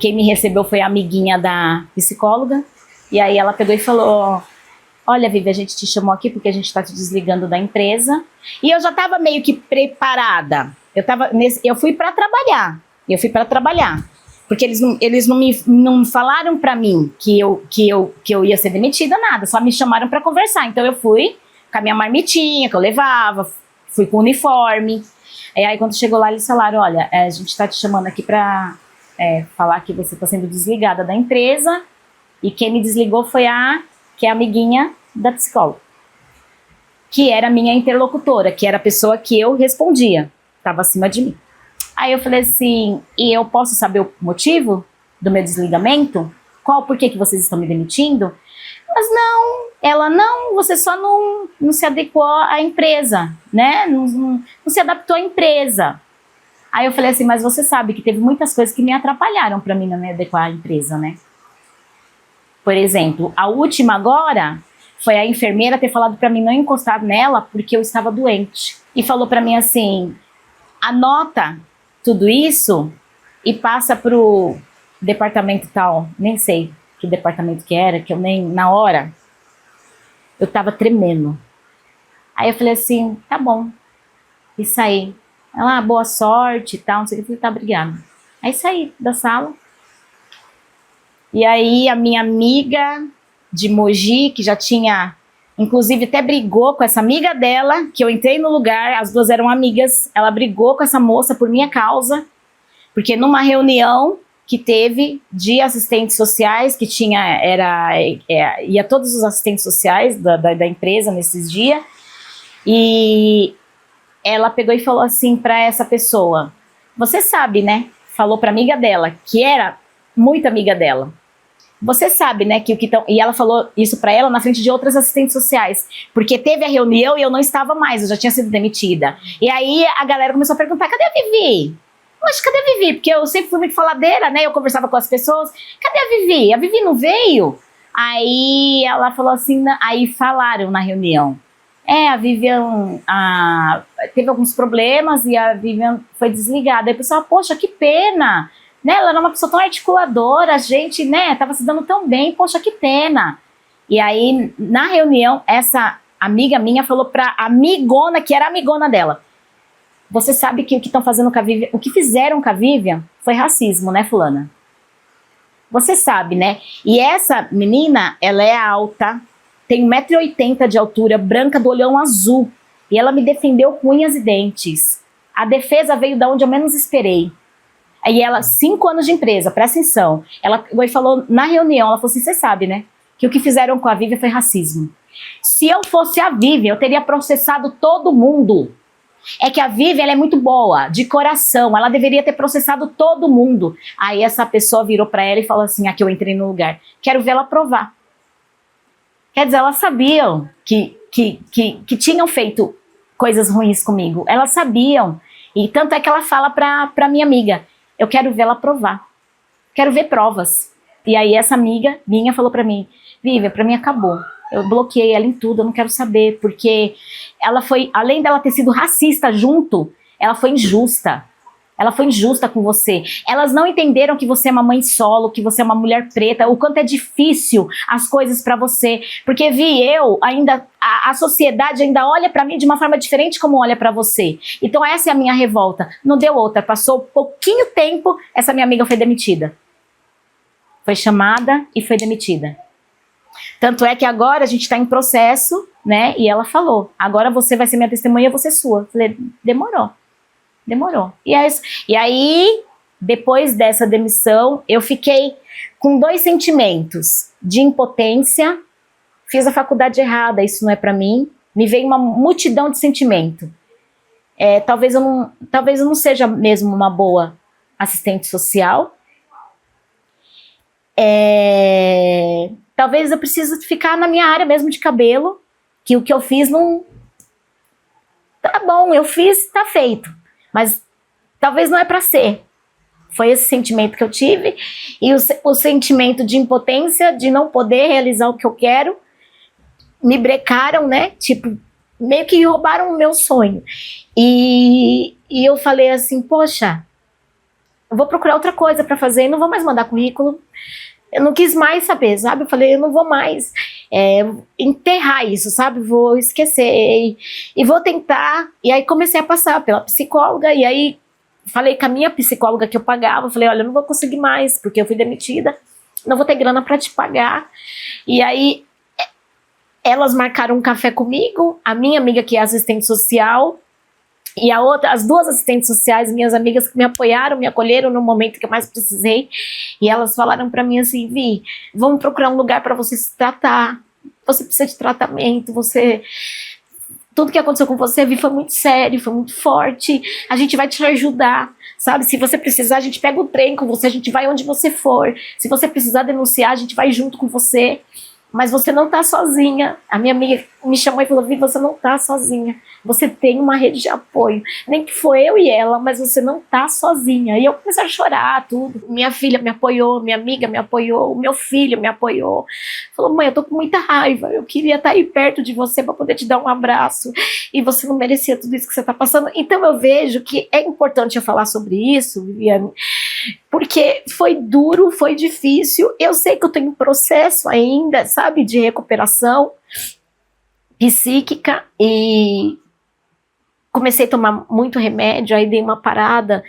quem me recebeu foi a amiguinha da psicóloga. E aí ela pegou e falou, olha, Vivi, a gente te chamou aqui porque a gente está te desligando da empresa. E eu já estava meio que preparada. Eu fui para trabalhar. Porque eles não falaram para mim que eu ia ser demitida, nada. Só me chamaram para conversar. Então eu fui com a minha marmitinha que eu levava, fui com o uniforme. E aí quando chegou lá, eles falaram, olha, a gente está te chamando aqui para falar que você está sendo desligada da empresa. E quem me desligou foi que é a amiguinha da psicóloga, que era a minha interlocutora, que era a pessoa que eu respondia, estava acima de mim. Aí eu falei assim, e eu posso saber o motivo do meu desligamento? Por que vocês estão me demitindo? Mas não, você só não se adequou à empresa, né? Não se adaptou à empresa. Aí eu falei assim, mas você sabe que teve muitas coisas que me atrapalharam para mim não me adequar à empresa, né? Por exemplo, a última agora foi a enfermeira ter falado para mim não encostar nela porque eu estava doente. E falou para mim assim, anota tudo isso e passa pro departamento tal, nem sei que departamento que era, que eu nem, na hora, eu tava tremendo. Aí eu falei assim, tá bom, e saí. Ela, boa sorte e tal, não sei o que, eu falei, tá, obrigada. Aí saí da sala. E aí a minha amiga de Mogi, que já tinha, inclusive até brigou com essa amiga dela, que eu entrei no lugar, as duas eram amigas, ela brigou com essa moça por minha causa, porque numa reunião que teve de assistentes sociais, que ia todos os assistentes sociais da empresa nesses dias, e ela pegou e falou assim para essa pessoa, você sabe, né, falou para amiga dela, que era muito amiga dela, você sabe, né, e ela falou isso pra ela na frente de outras assistentes sociais, porque teve a reunião e eu não estava mais, eu já tinha sido demitida. E aí a galera começou a perguntar, cadê a Vivi? Mas cadê a Vivi? Porque eu sempre fui muito faladeira, né, eu conversava com as pessoas, cadê a Vivi? A Vivi não veio? Aí ela falou assim, aí falaram na reunião, a Vivian teve alguns problemas e a Vivian foi desligada. Aí o pessoal, poxa, que pena! Né, ela era uma pessoa tão articuladora, a gente, né, tava se dando tão bem, poxa, que pena. E aí, na reunião, essa amiga minha falou pra amigona, que era amigona dela, você sabe que o que estão fazendo com a Vivian, o que fizeram com a Vivian foi racismo, né, fulana? Você sabe, né? E essa menina, ela é alta, tem 1,80 m de altura, branca, do olhão azul, e ela me defendeu com unhas e dentes. A defesa veio da onde eu menos esperei. Aí ela, 5 anos de empresa, presta atenção, ela falou na reunião, ela falou assim, você sabe, né, que o que fizeram com a Vivian foi racismo. Se eu fosse a Vivian, eu teria processado todo mundo. É que a Vivian, ela é muito boa, de coração, ela deveria ter processado todo mundo. Aí essa pessoa virou pra ela e falou assim, aqui eu entrei no lugar, quero ver ela provar. Quer dizer, elas sabiam que tinham feito coisas ruins comigo, elas sabiam. E tanto é que ela fala pra minha amiga, eu quero vê-la provar, quero ver provas. E aí essa amiga minha falou pra mim, Vivian, pra mim acabou, eu bloqueei ela em tudo, eu não quero saber, porque ela foi, além dela ter sido racista junto, ela foi injusta. Ela foi injusta com você. Elas não entenderam que você é uma mãe solo, que você é uma mulher preta, o quanto é difícil as coisas pra você. Porque a sociedade ainda olha pra mim de uma forma diferente como olha pra você. Então essa é a minha revolta. Não deu outra, passou pouquinho tempo, essa minha amiga foi demitida. Foi chamada e foi demitida. Tanto é que agora a gente tá em processo, né? E ela falou, agora você vai ser minha testemunha, eu vou ser sua. Eu falei, demorou. E aí, depois dessa demissão, eu fiquei com 2 sentimentos. De impotência, fiz a faculdade errada, isso não é pra mim. Me veio uma multidão de sentimento. Talvez eu não seja mesmo uma boa assistente social. Talvez eu precise ficar na minha área mesmo de cabelo, que o que eu fiz não... Tá bom, eu fiz, tá feito. Mas talvez não é para ser. Foi esse sentimento que eu tive. E o sentimento de impotência, de não poder realizar o que eu quero. Me brecaram, né? Tipo, meio que roubaram o meu sonho. E eu falei assim, poxa, eu vou procurar outra coisa para fazer. Não vou mais mandar currículo. Eu não quis mais saber, sabe? Eu falei, eu não vou mais enterrar isso, sabe? Vou esquecer e vou tentar. E aí comecei a passar pela psicóloga, e aí falei com a minha psicóloga que eu pagava, falei, olha, eu não vou conseguir mais, porque eu fui demitida, não vou ter grana para te pagar. E aí elas marcaram um café comigo, a minha amiga que é assistente social, e a outra, as duas assistentes sociais, minhas amigas que me apoiaram, me acolheram no momento que eu mais precisei, e elas falaram para mim assim, Vi, vamos procurar um lugar para você se tratar, você precisa de tratamento, tudo que aconteceu com você, Vi, foi muito sério, foi muito forte, a gente vai te ajudar, sabe, se você precisar, a gente pega o trem com você, a gente vai onde você for, se você precisar denunciar, a gente vai junto com você, mas você não tá sozinha. A minha amiga me chamou e falou, Vi, você não tá sozinha. Você tem uma rede de apoio. Nem que foi eu e ela, mas você não tá sozinha. E eu comecei a chorar, tudo. Minha filha me apoiou, minha amiga me apoiou, o meu filho me apoiou. Falou, mãe, eu tô com muita raiva. Eu queria estar aí perto de você para poder te dar um abraço. E você não merecia tudo isso que você tá passando. Então eu vejo que é importante eu falar sobre isso, Viviane, porque foi duro, foi difícil. Eu sei que eu tenho um processo ainda, sabe, de recuperação psíquica, e comecei a tomar muito remédio, aí dei uma parada,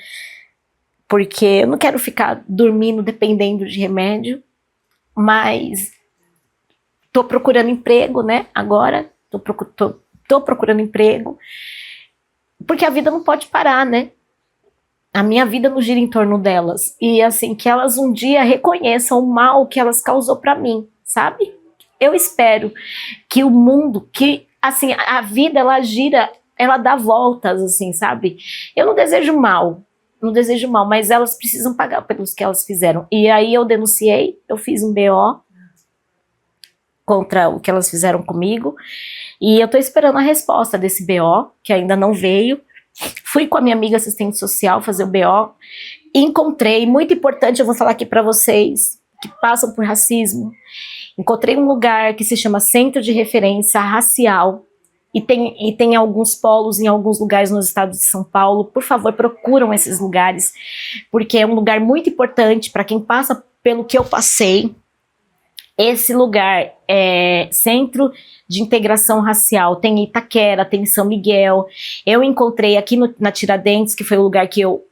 porque eu não quero ficar dormindo dependendo de remédio, mas tô procurando emprego, né, agora, tô procurando emprego, porque a vida não pode parar, né, a minha vida não gira em torno delas, e assim, que elas um dia reconheçam o mal que elas causou pra mim, sabe? Eu espero que o mundo, que assim, a vida ela gira, ela dá voltas, assim, sabe? Eu não desejo mal, mas elas precisam pagar pelos que elas fizeram. E aí eu denunciei, eu fiz um BO contra o que elas fizeram comigo, e eu tô esperando a resposta desse BO, que ainda não veio. Fui com a minha amiga assistente social fazer o BO, encontrei, muito importante, eu vou falar aqui para vocês que passam por racismo, encontrei um lugar que se chama Centro de Referência Racial, e tem alguns polos em alguns lugares nos estados de São Paulo. Por favor, procuram esses lugares, porque é um lugar muito importante para quem passa pelo que eu passei. Esse lugar é Centro de Integração Racial, tem Itaquera, tem São Miguel. Eu encontrei aqui na Tiradentes, que foi o lugar que eu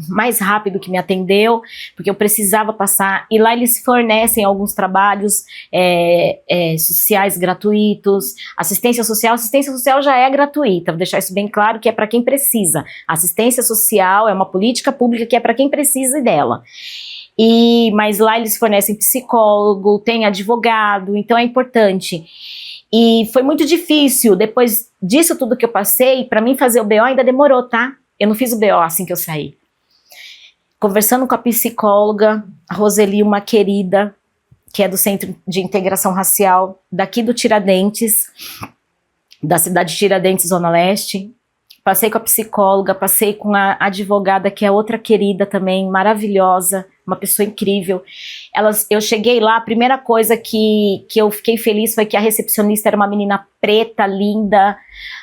mais rápido que me atendeu, porque eu precisava passar, e lá eles fornecem alguns trabalhos sociais gratuitos, assistência social já é gratuita, vou deixar isso bem claro, que é para quem precisa. Assistência social é uma política pública que é para quem precisa dela. Mas lá eles fornecem psicólogo, tem advogado, então é importante. E foi muito difícil, depois disso tudo que eu passei, para mim fazer o BO ainda demorou, tá? Eu não fiz o BO assim que eu saí. Conversando com a psicóloga, a Roseli, uma querida, que é do Centro de Integração Racial, daqui do Tiradentes, da cidade de Tiradentes, Zona Leste. Passei com a psicóloga, passei com a advogada, que é outra querida também, maravilhosa, uma pessoa incrível. Eu cheguei lá, a primeira coisa que eu fiquei feliz foi que a recepcionista era uma menina preta, linda.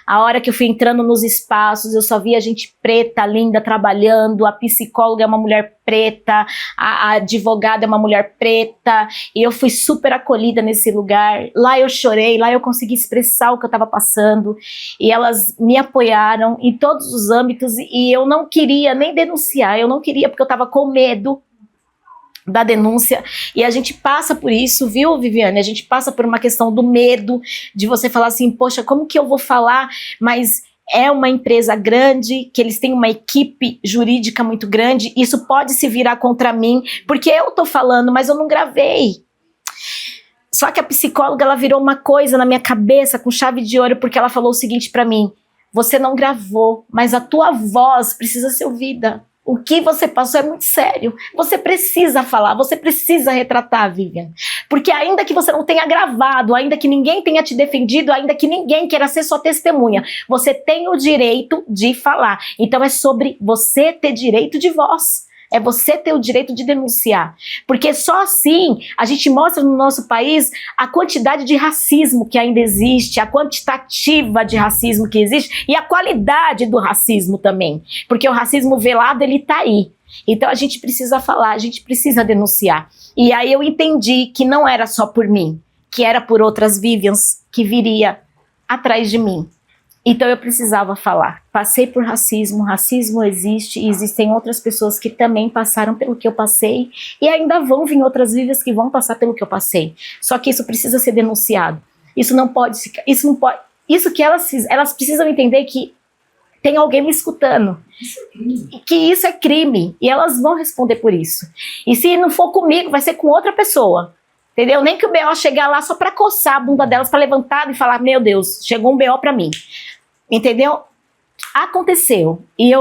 A hora que eu fui entrando nos espaços, eu só via gente preta, linda, trabalhando. A psicóloga é uma mulher preta, a advogada é uma mulher preta, e eu fui super acolhida nesse lugar. Lá eu chorei, lá eu consegui expressar o que eu estava passando, e elas me apoiaram em todos os âmbitos, e eu não queria nem denunciar, eu não queria, porque eu estava com medo da denúncia, e a gente passa por isso, viu, Viviane? A gente passa por uma questão do medo, de você falar assim, poxa, como que eu vou falar? Mas é uma empresa grande, que eles têm uma equipe jurídica muito grande, isso pode se virar contra mim, porque eu tô falando, mas eu não gravei. Só que a psicóloga, ela virou uma coisa na minha cabeça com chave de ouro, porque ela falou o seguinte pra mim, você não gravou, mas a tua voz precisa ser ouvida. O que você passou é muito sério. Você precisa falar, você precisa retratar, Vivian. Porque ainda que você não tenha gravado, ainda que ninguém tenha te defendido, ainda que ninguém queira ser sua testemunha, você tem o direito de falar. Então é sobre você ter direito de voz. É você ter o direito de denunciar. Porque só assim a gente mostra no nosso país a quantidade de racismo que ainda existe, a quantitativa de racismo que existe e a qualidade do racismo também. Porque o racismo velado, ele tá aí. Então a gente precisa falar, a gente precisa denunciar. E aí eu entendi que não era só por mim, que era por outras Vivians que viria atrás de mim. Então eu precisava falar. Passei por racismo, racismo existe e existem outras pessoas que também passaram pelo que eu passei e ainda vão vir outras Vivians que vão passar pelo que eu passei. Só que isso precisa ser denunciado. Isso não pode ficar, isso que elas precisam entender que tem alguém me escutando. Que isso é crime e elas vão responder por isso. E se não for comigo, vai ser com outra pessoa. Entendeu? Nem que o BO chegar lá só pra coçar a bunda delas, pra levantar e falar, meu Deus, chegou um BO pra mim. Entendeu? Aconteceu. E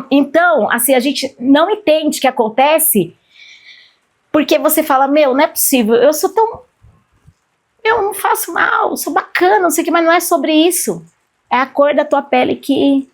então, assim, a gente não entende que acontece porque você fala, meu, não é possível, eu sou tão... Eu não faço mal, sou bacana, não sei o que, mas não é sobre isso. É a cor da tua pele que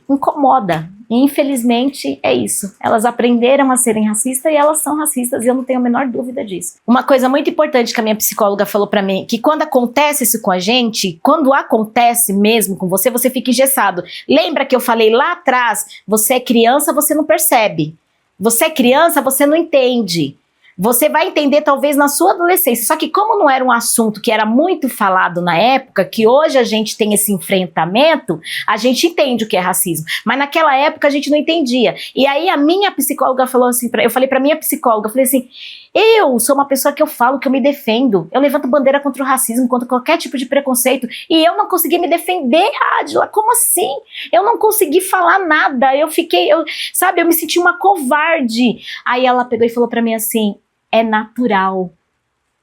incomoda. E infelizmente é isso. Elas aprenderam a serem racistas e elas são racistas e eu não tenho a menor dúvida disso. Uma coisa muito importante que a minha psicóloga falou pra mim, que quando acontece isso com a gente, quando acontece mesmo com você, você fica engessado. Lembra que eu falei lá atrás, você é criança, você não percebe. Você é criança, você não entende. Você vai entender talvez na sua adolescência, só que como não era um assunto que era muito falado na época, que hoje a gente tem esse enfrentamento, a gente entende o que é racismo, mas naquela época a gente não entendia. E aí a minha psicóloga falou assim, eu falei pra minha psicóloga, eu falei assim, eu sou uma pessoa que eu falo, que eu me defendo, eu levanto bandeira contra o racismo, contra qualquer tipo de preconceito, e eu não consegui me defender, Adila, como assim? Eu não consegui falar nada, eu me senti uma covarde. Aí ela pegou e falou pra mim assim, é natural.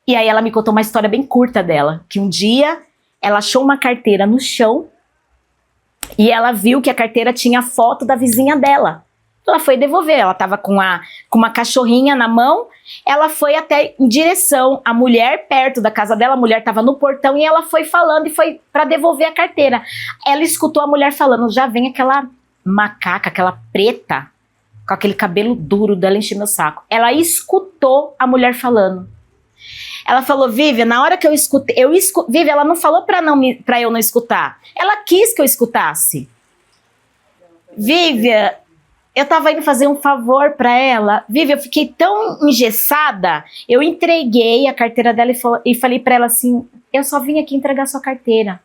E aí ela me contou uma história bem curta dela, que um dia ela achou uma carteira no chão e ela viu que a carteira tinha foto da vizinha dela. Ela foi devolver, ela estava com uma cachorrinha na mão, ela foi até em direção à mulher perto da casa dela, a mulher estava no portão e ela foi falando e foi para devolver a carteira. Ela escutou a mulher falando, já vem aquela macaca, aquela preta, com aquele cabelo duro dela enchendo meu saco. Ela escutou a mulher falando. Ela falou, Vivian, na hora que eu escutei, Vivian, ela não falou pra eu não escutar. Ela quis que eu escutasse. Vivian, eu tava indo fazer um favor pra ela. Vivian, eu fiquei tão engessada, eu entreguei a carteira dela e falei pra ela assim, eu só vim aqui entregar sua carteira.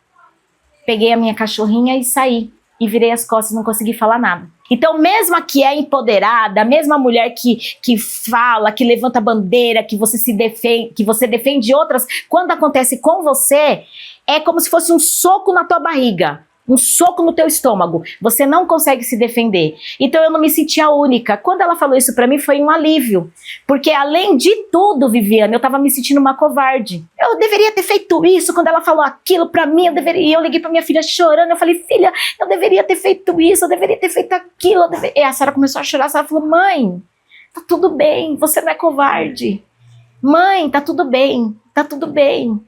Peguei a minha cachorrinha e saí. E virei as costas, não consegui falar nada. Então, mesmo a que é empoderada, mesmo a mulher que fala, que levanta a bandeira, que você defende outras, quando acontece com você, é como se fosse um soco na tua barriga, um soco no teu estômago. Você não consegue se defender. Então, eu não me sentia única. Quando ela falou isso pra mim, foi um alívio. Porque, além de tudo, Viviane, eu tava me sentindo uma covarde. Eu deveria ter feito isso. Quando ela falou aquilo pra mim, E eu liguei pra minha filha chorando. Eu falei, filha, eu deveria ter feito isso. Eu deveria ter feito aquilo. E a Sara começou a chorar. A Sara falou, mãe, tá tudo bem. Você não é covarde. Mãe, tá tudo bem. Tá tudo bem.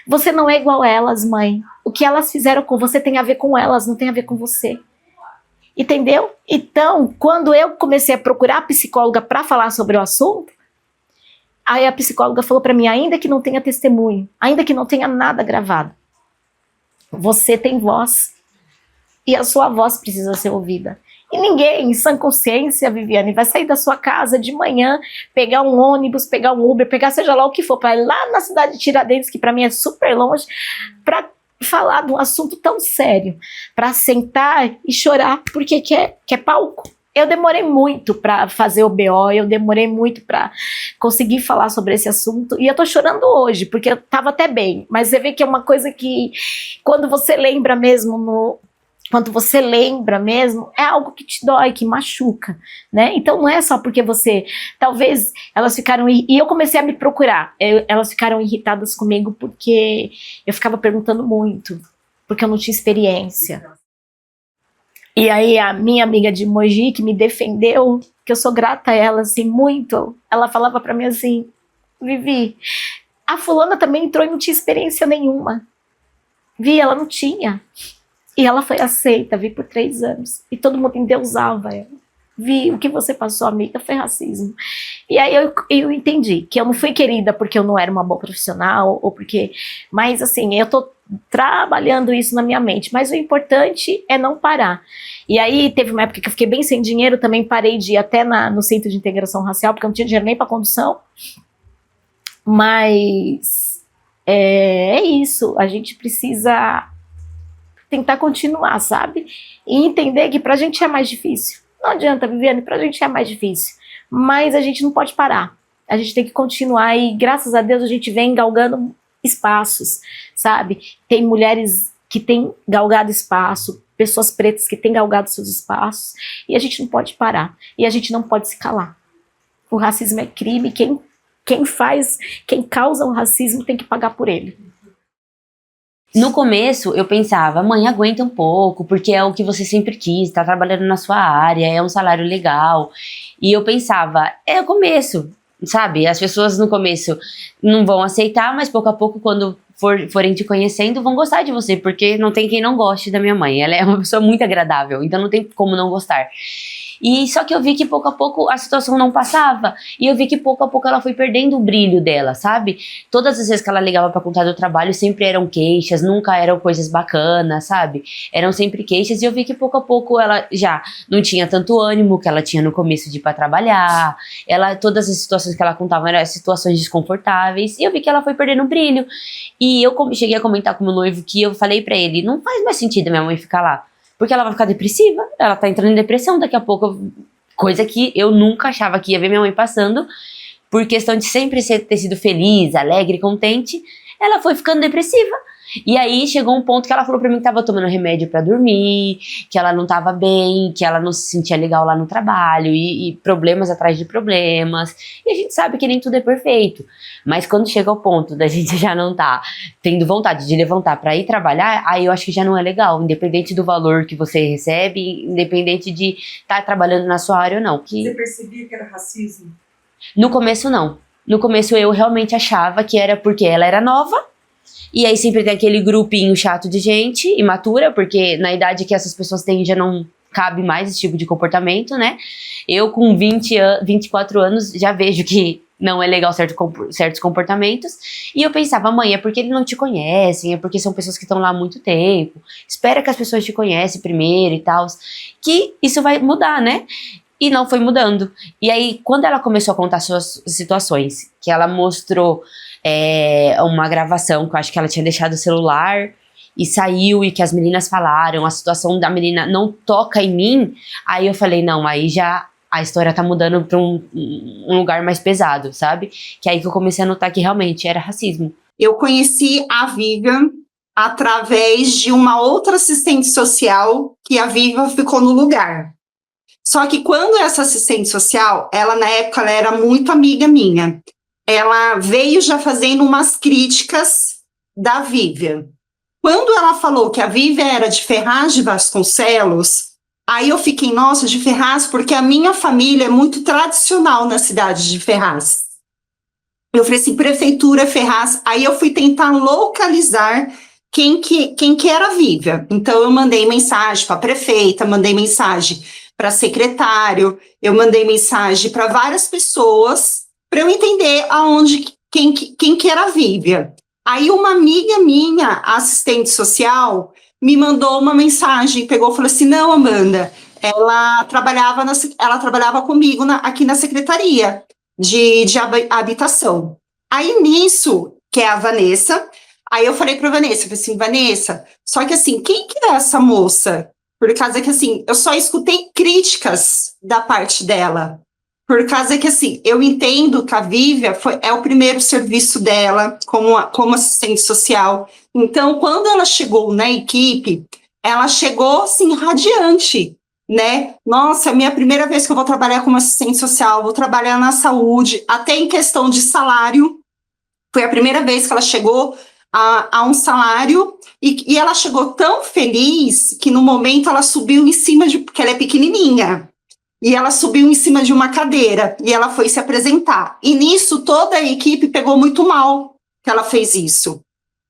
Você não é igual a elas, mãe. O que elas fizeram com você tem a ver com elas, não tem a ver com você. Entendeu? Então, quando eu comecei a procurar a psicóloga para falar sobre o assunto, aí a psicóloga falou para mim, ainda que não tenha testemunho, ainda que não tenha nada gravado, você tem voz. E a sua voz precisa ser ouvida. E ninguém, em sã consciência, Viviane, vai sair da sua casa de manhã, pegar um ônibus, pegar um Uber, pegar seja lá o que for, para ir lá na cidade de Tiradentes, que para mim é super longe, para falar de um assunto tão sério, para sentar e chorar, porque quer palco. Eu demorei muito para fazer o BO, eu demorei muito para conseguir falar sobre esse assunto, e eu tô chorando hoje, porque eu tava até bem, mas você vê que é uma coisa que, quando você lembra mesmo é algo que te dói, que machuca, né? Então não é só porque você, talvez elas ficaram, e eu comecei a me procurar, elas ficaram irritadas comigo porque eu ficava perguntando muito, porque eu não tinha experiência. E aí a minha amiga de Mogi, que me defendeu, que eu sou grata a ela, assim, muito, ela falava pra mim assim, Vivi, a fulana também entrou e não tinha experiência nenhuma. Vi, ela não tinha. E ela foi aceita, vi por 3 anos. E todo mundo endeusava ela. Vi, o que você passou, amiga, foi racismo. E aí eu entendi que eu não fui querida porque eu não era uma boa profissional, ou porque... Mas assim, eu tô trabalhando isso na minha mente. Mas o importante é não parar. E aí teve uma época que eu fiquei bem sem dinheiro, também parei de ir até no Centro de Integração Racial, porque eu não tinha dinheiro nem para condução. Mas é isso, a gente precisa tentar continuar, sabe? E entender que pra gente é mais difícil. Não adianta, Viviane, pra gente é mais difícil. Mas a gente não pode parar. A gente tem que continuar e, graças a Deus, a gente vem galgando espaços, sabe? Tem mulheres que têm galgado espaço, pessoas pretas que têm galgado seus espaços, e a gente não pode parar. E a gente não pode se calar. O racismo é crime, quem causa o racismo tem que pagar por ele. No começo, eu pensava, mãe, aguenta um pouco, porque é o que você sempre quis, tá trabalhando na sua área, é um salário legal. E eu pensava, é o começo, sabe? As pessoas no começo não vão aceitar, mas pouco a pouco, quando forem te conhecendo, vão gostar de você, porque não tem quem não goste da minha mãe. Ela é uma pessoa muito agradável, então não tem como não gostar. E só que eu vi que pouco a pouco a situação não passava, e eu vi que pouco a pouco ela foi perdendo o brilho dela, sabe? Todas as vezes que ela ligava pra contar do trabalho, sempre eram queixas, nunca eram coisas bacanas, sabe? Eram sempre queixas, e eu vi que pouco a pouco ela já não tinha tanto ânimo que ela tinha no começo de ir pra trabalhar, todas as situações que ela contava eram situações desconfortáveis, e eu vi que ela foi perdendo o brilho. E eu cheguei a comentar com o meu noivo que eu falei pra ele, não faz mais sentido a minha mãe ficar lá, porque ela vai ficar depressiva, ela tá entrando em depressão daqui a pouco, coisa que eu nunca achava que ia ver minha mãe passando, por questão de sempre ter sido feliz, alegre, contente, ela foi ficando depressiva. E aí chegou um ponto que ela falou pra mim que tava tomando remédio pra dormir, que ela não tava bem, que ela não se sentia legal lá no trabalho, e problemas atrás de problemas. E a gente sabe que nem tudo é perfeito, mas quando chega ao ponto da gente já não tá tendo vontade de levantar pra ir trabalhar, aí eu acho que já não é legal, independente do valor que você recebe, independente de estar trabalhando na sua área ou não. Você percebia que era racismo? No começo não. No começo eu realmente achava que era porque ela era nova, e aí sempre tem aquele grupinho chato de gente, imatura, porque na idade que essas pessoas têm já não cabe mais esse tipo de comportamento, né? Eu com 24 anos já vejo que não é legal certos comportamentos, e eu pensava, mãe, é porque eles não te conhecem, é porque são pessoas que estão lá há muito tempo, espera que as pessoas te conhecem primeiro e tal, que isso vai mudar, né? E não foi mudando. E aí, quando ela começou a contar suas situações, que ela mostrou uma gravação, que eu acho que ela tinha deixado o celular e saiu, e que as meninas falaram, a situação da menina não toca em mim, aí eu falei, não, aí já a história tá mudando pra um lugar mais pesado, sabe? Que aí que eu comecei a notar que realmente era racismo. Eu conheci a Vivian através de uma outra assistente social que a Vivian ficou no lugar. Só que quando essa assistente social, ela na época ela era muito amiga minha, ela veio já fazendo umas críticas da Vivian. Quando ela falou que a Vivian era de Ferraz de Vasconcelos, aí eu fiquei, nossa, de Ferraz, porque a minha família é muito tradicional na cidade de Ferraz. Eu falei assim, prefeitura Ferraz, aí eu fui tentar localizar quem que era a Vivian. Então eu mandei mensagem para a prefeita, mandei mensagem para secretário, eu mandei mensagem para várias pessoas para eu entender quem que era a Vivian. Aí uma amiga minha, assistente social, me mandou uma mensagem, pegou e falou assim, não, Amanda, ela trabalhava comigo aqui na secretaria de habitação. Aí nisso, que é a Vanessa, aí eu falei para a Vanessa, eu falei assim, Vanessa, só que assim, quem que é essa moça? Por causa que assim, eu só escutei críticas da parte dela. Por causa que, assim, eu entendo que a Vivian é o primeiro serviço dela como assistente social. Então, quando ela chegou na equipe, ela chegou, assim, radiante, né? Nossa, é a minha primeira vez que eu vou trabalhar como assistente social, vou trabalhar na saúde, até em questão de salário. Foi a primeira vez que ela chegou a um salário e ela chegou tão feliz que, no momento, ela subiu em cima porque ela é pequenininha. E ela subiu em cima de uma cadeira e ela foi se apresentar. E nisso toda a equipe pegou muito mal que ela fez isso.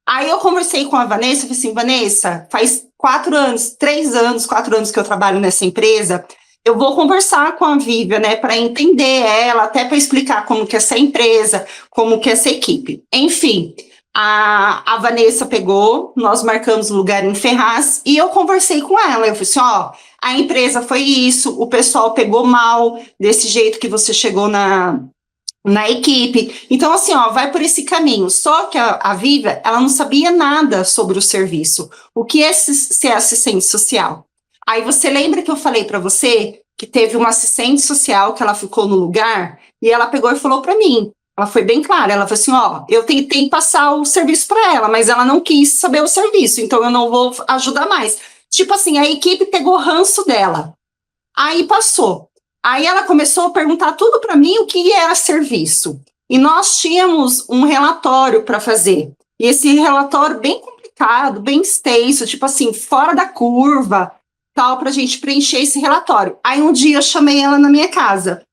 Aí eu conversei com a Vanessa, falei assim, Vanessa, faz 4 anos que eu trabalho nessa empresa eu vou conversar com a Vívia, né, para entender ela, até para explicar como que é essa empresa, como que é essa equipe. Enfim, a Vanessa pegou, nós marcamos lugar em Ferraz e eu conversei com ela. Eu falei assim, ó, a empresa foi isso, o pessoal pegou mal desse jeito que você chegou na equipe. Então, assim, ó, vai por esse caminho. Só que a Vívia, ela não sabia nada sobre o serviço. O que é ser assistente social? Aí você lembra que eu falei para você que teve uma assistente social que ela ficou no lugar e ela pegou e falou para mim. Ela foi bem clara, ela falou assim, ó, eu tentei passar o serviço para ela, mas ela não quis saber o serviço, então eu não vou ajudar mais. Tipo assim, a equipe pegou ranço dela. Aí passou. Aí ela começou a perguntar tudo para mim o que era serviço. E nós tínhamos um relatório para fazer. E esse relatório bem complicado, bem extenso, tipo assim, fora da curva, tal, para a gente preencher esse relatório. Aí um dia eu chamei ela na minha casa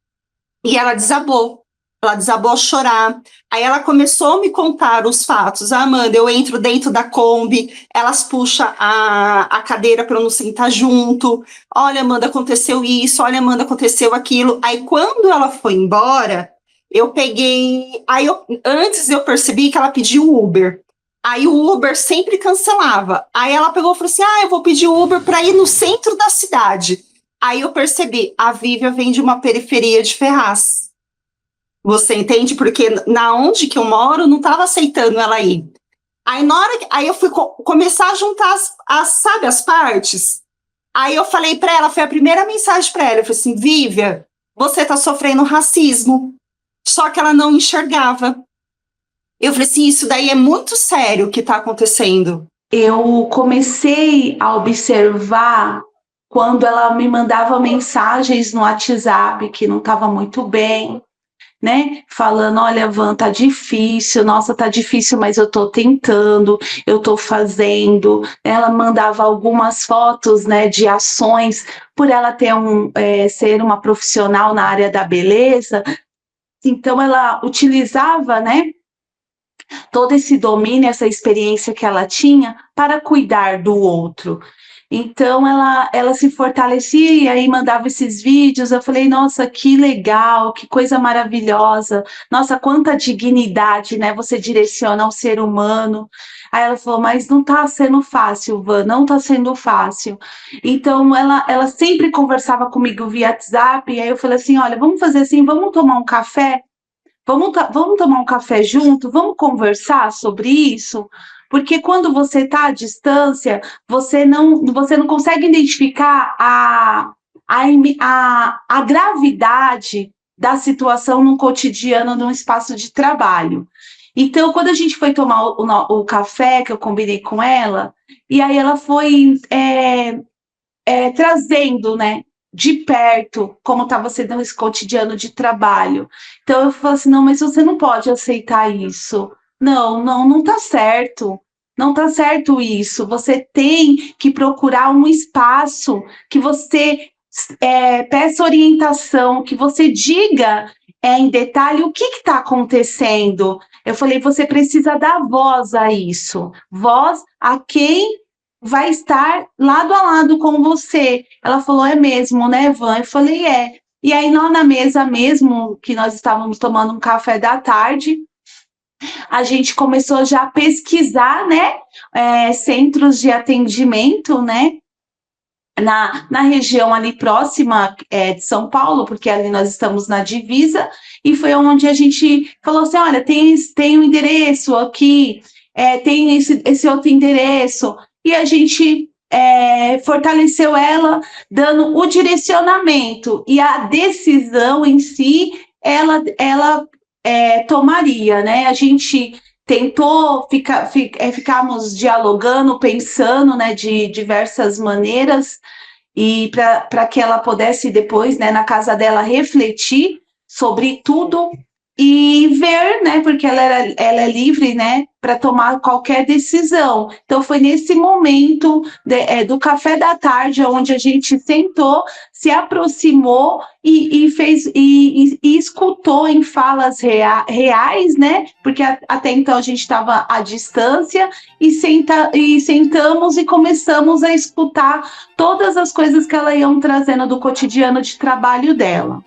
e ela desabou. Ela desabou a chorar. Aí ela começou a me contar os fatos. Ah, Amanda, eu entro dentro da Kombi, elas puxam a cadeira para eu não sentar junto. Olha, Amanda, aconteceu isso. Olha, Amanda, aconteceu aquilo. Aí quando ela foi embora, eu peguei... Antes eu percebi que ela pediu Uber. Aí o Uber sempre cancelava. Aí ela pegou e falou assim, eu vou pedir Uber para ir no centro da cidade. Aí eu percebi, a Vívia vem de uma periferia de Ferraz. Você entende? Porque na onde que eu moro, não estava aceitando ela ir. Aí na hora aí eu fui começar a juntar as partes. Aí eu falei para ela, foi a primeira mensagem para ela, eu falei assim, Vívia, você está sofrendo racismo. Só que ela não enxergava. Eu falei assim, isso daí é muito sério o que está acontecendo. Eu comecei a observar quando ela me mandava mensagens no WhatsApp que não estava muito bem, né? Falando, olha, Van, tá difícil, nossa, tá difícil, mas eu tô tentando, eu tô fazendo. Ela mandava algumas fotos, né, de ações, por ela ter ser uma profissional na área da beleza. Então, ela utilizava, né, todo esse domínio, essa experiência que ela tinha para cuidar do outro. Então, ela se fortalecia e mandava esses vídeos. Eu falei, nossa, que legal, que coisa maravilhosa. Nossa, quanta dignidade, né? Você direciona ao ser humano. Aí ela falou, mas não está sendo fácil, Van, não está sendo fácil. Então, ela sempre conversava comigo via WhatsApp. E aí eu falei assim, olha, vamos fazer assim, vamos tomar um café? Vamos tomar um café junto? Vamos conversar sobre isso? Porque quando você está à distância, você não consegue identificar a gravidade da situação no cotidiano, num espaço de trabalho. Então, quando a gente foi tomar o café, que eu combinei com ela, e aí ela foi trazendo, né, de perto como estava sendo esse cotidiano de trabalho. Então eu falei assim, não, mas você não pode aceitar isso. Não tá certo. Não tá certo isso. Você tem que procurar um espaço que você peça orientação, que você diga em detalhe o que está acontecendo. Eu falei, você precisa dar voz a isso. Voz a quem vai estar lado a lado com você. Ela falou, é mesmo, né, Van? Eu falei, é. E aí, lá na mesa mesmo, que nós estávamos tomando um café da tarde, a gente começou já a pesquisar, né, centros de atendimento, né, na região ali próxima de São Paulo, porque ali nós estamos na divisa, e foi onde a gente falou assim, olha, tem um endereço aqui, tem esse outro endereço, e a gente fortaleceu ela, dando o direcionamento, e a decisão em si, ela tomaria, né? A gente tentou ficarmos dialogando, pensando, né, de diversas maneiras, e para que ela pudesse depois, né, na casa dela, refletir sobre tudo e ver, né, porque ela é livre, né, para tomar qualquer decisão. Então foi nesse momento do café da tarde, onde a gente sentou, se aproximou e fez e escutou em falas reais, né, porque até então a gente estava à distância, e sentamos e começamos a escutar todas as coisas que ela iam trazendo do cotidiano de trabalho dela.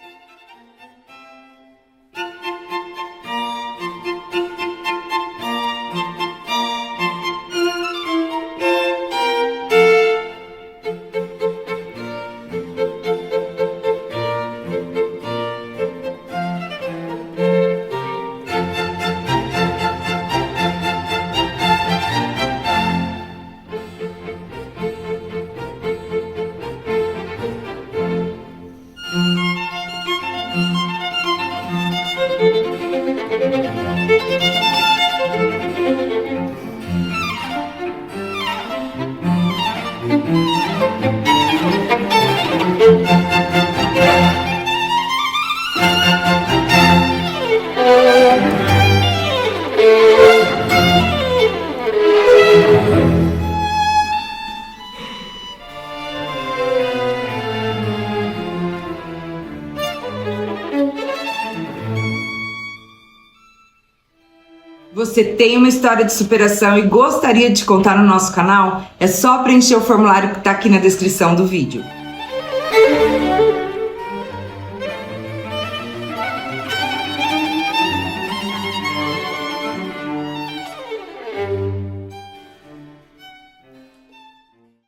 Você tem uma história de superação e gostaria de contar no nosso canal? É só preencher o formulário que está aqui na descrição do vídeo.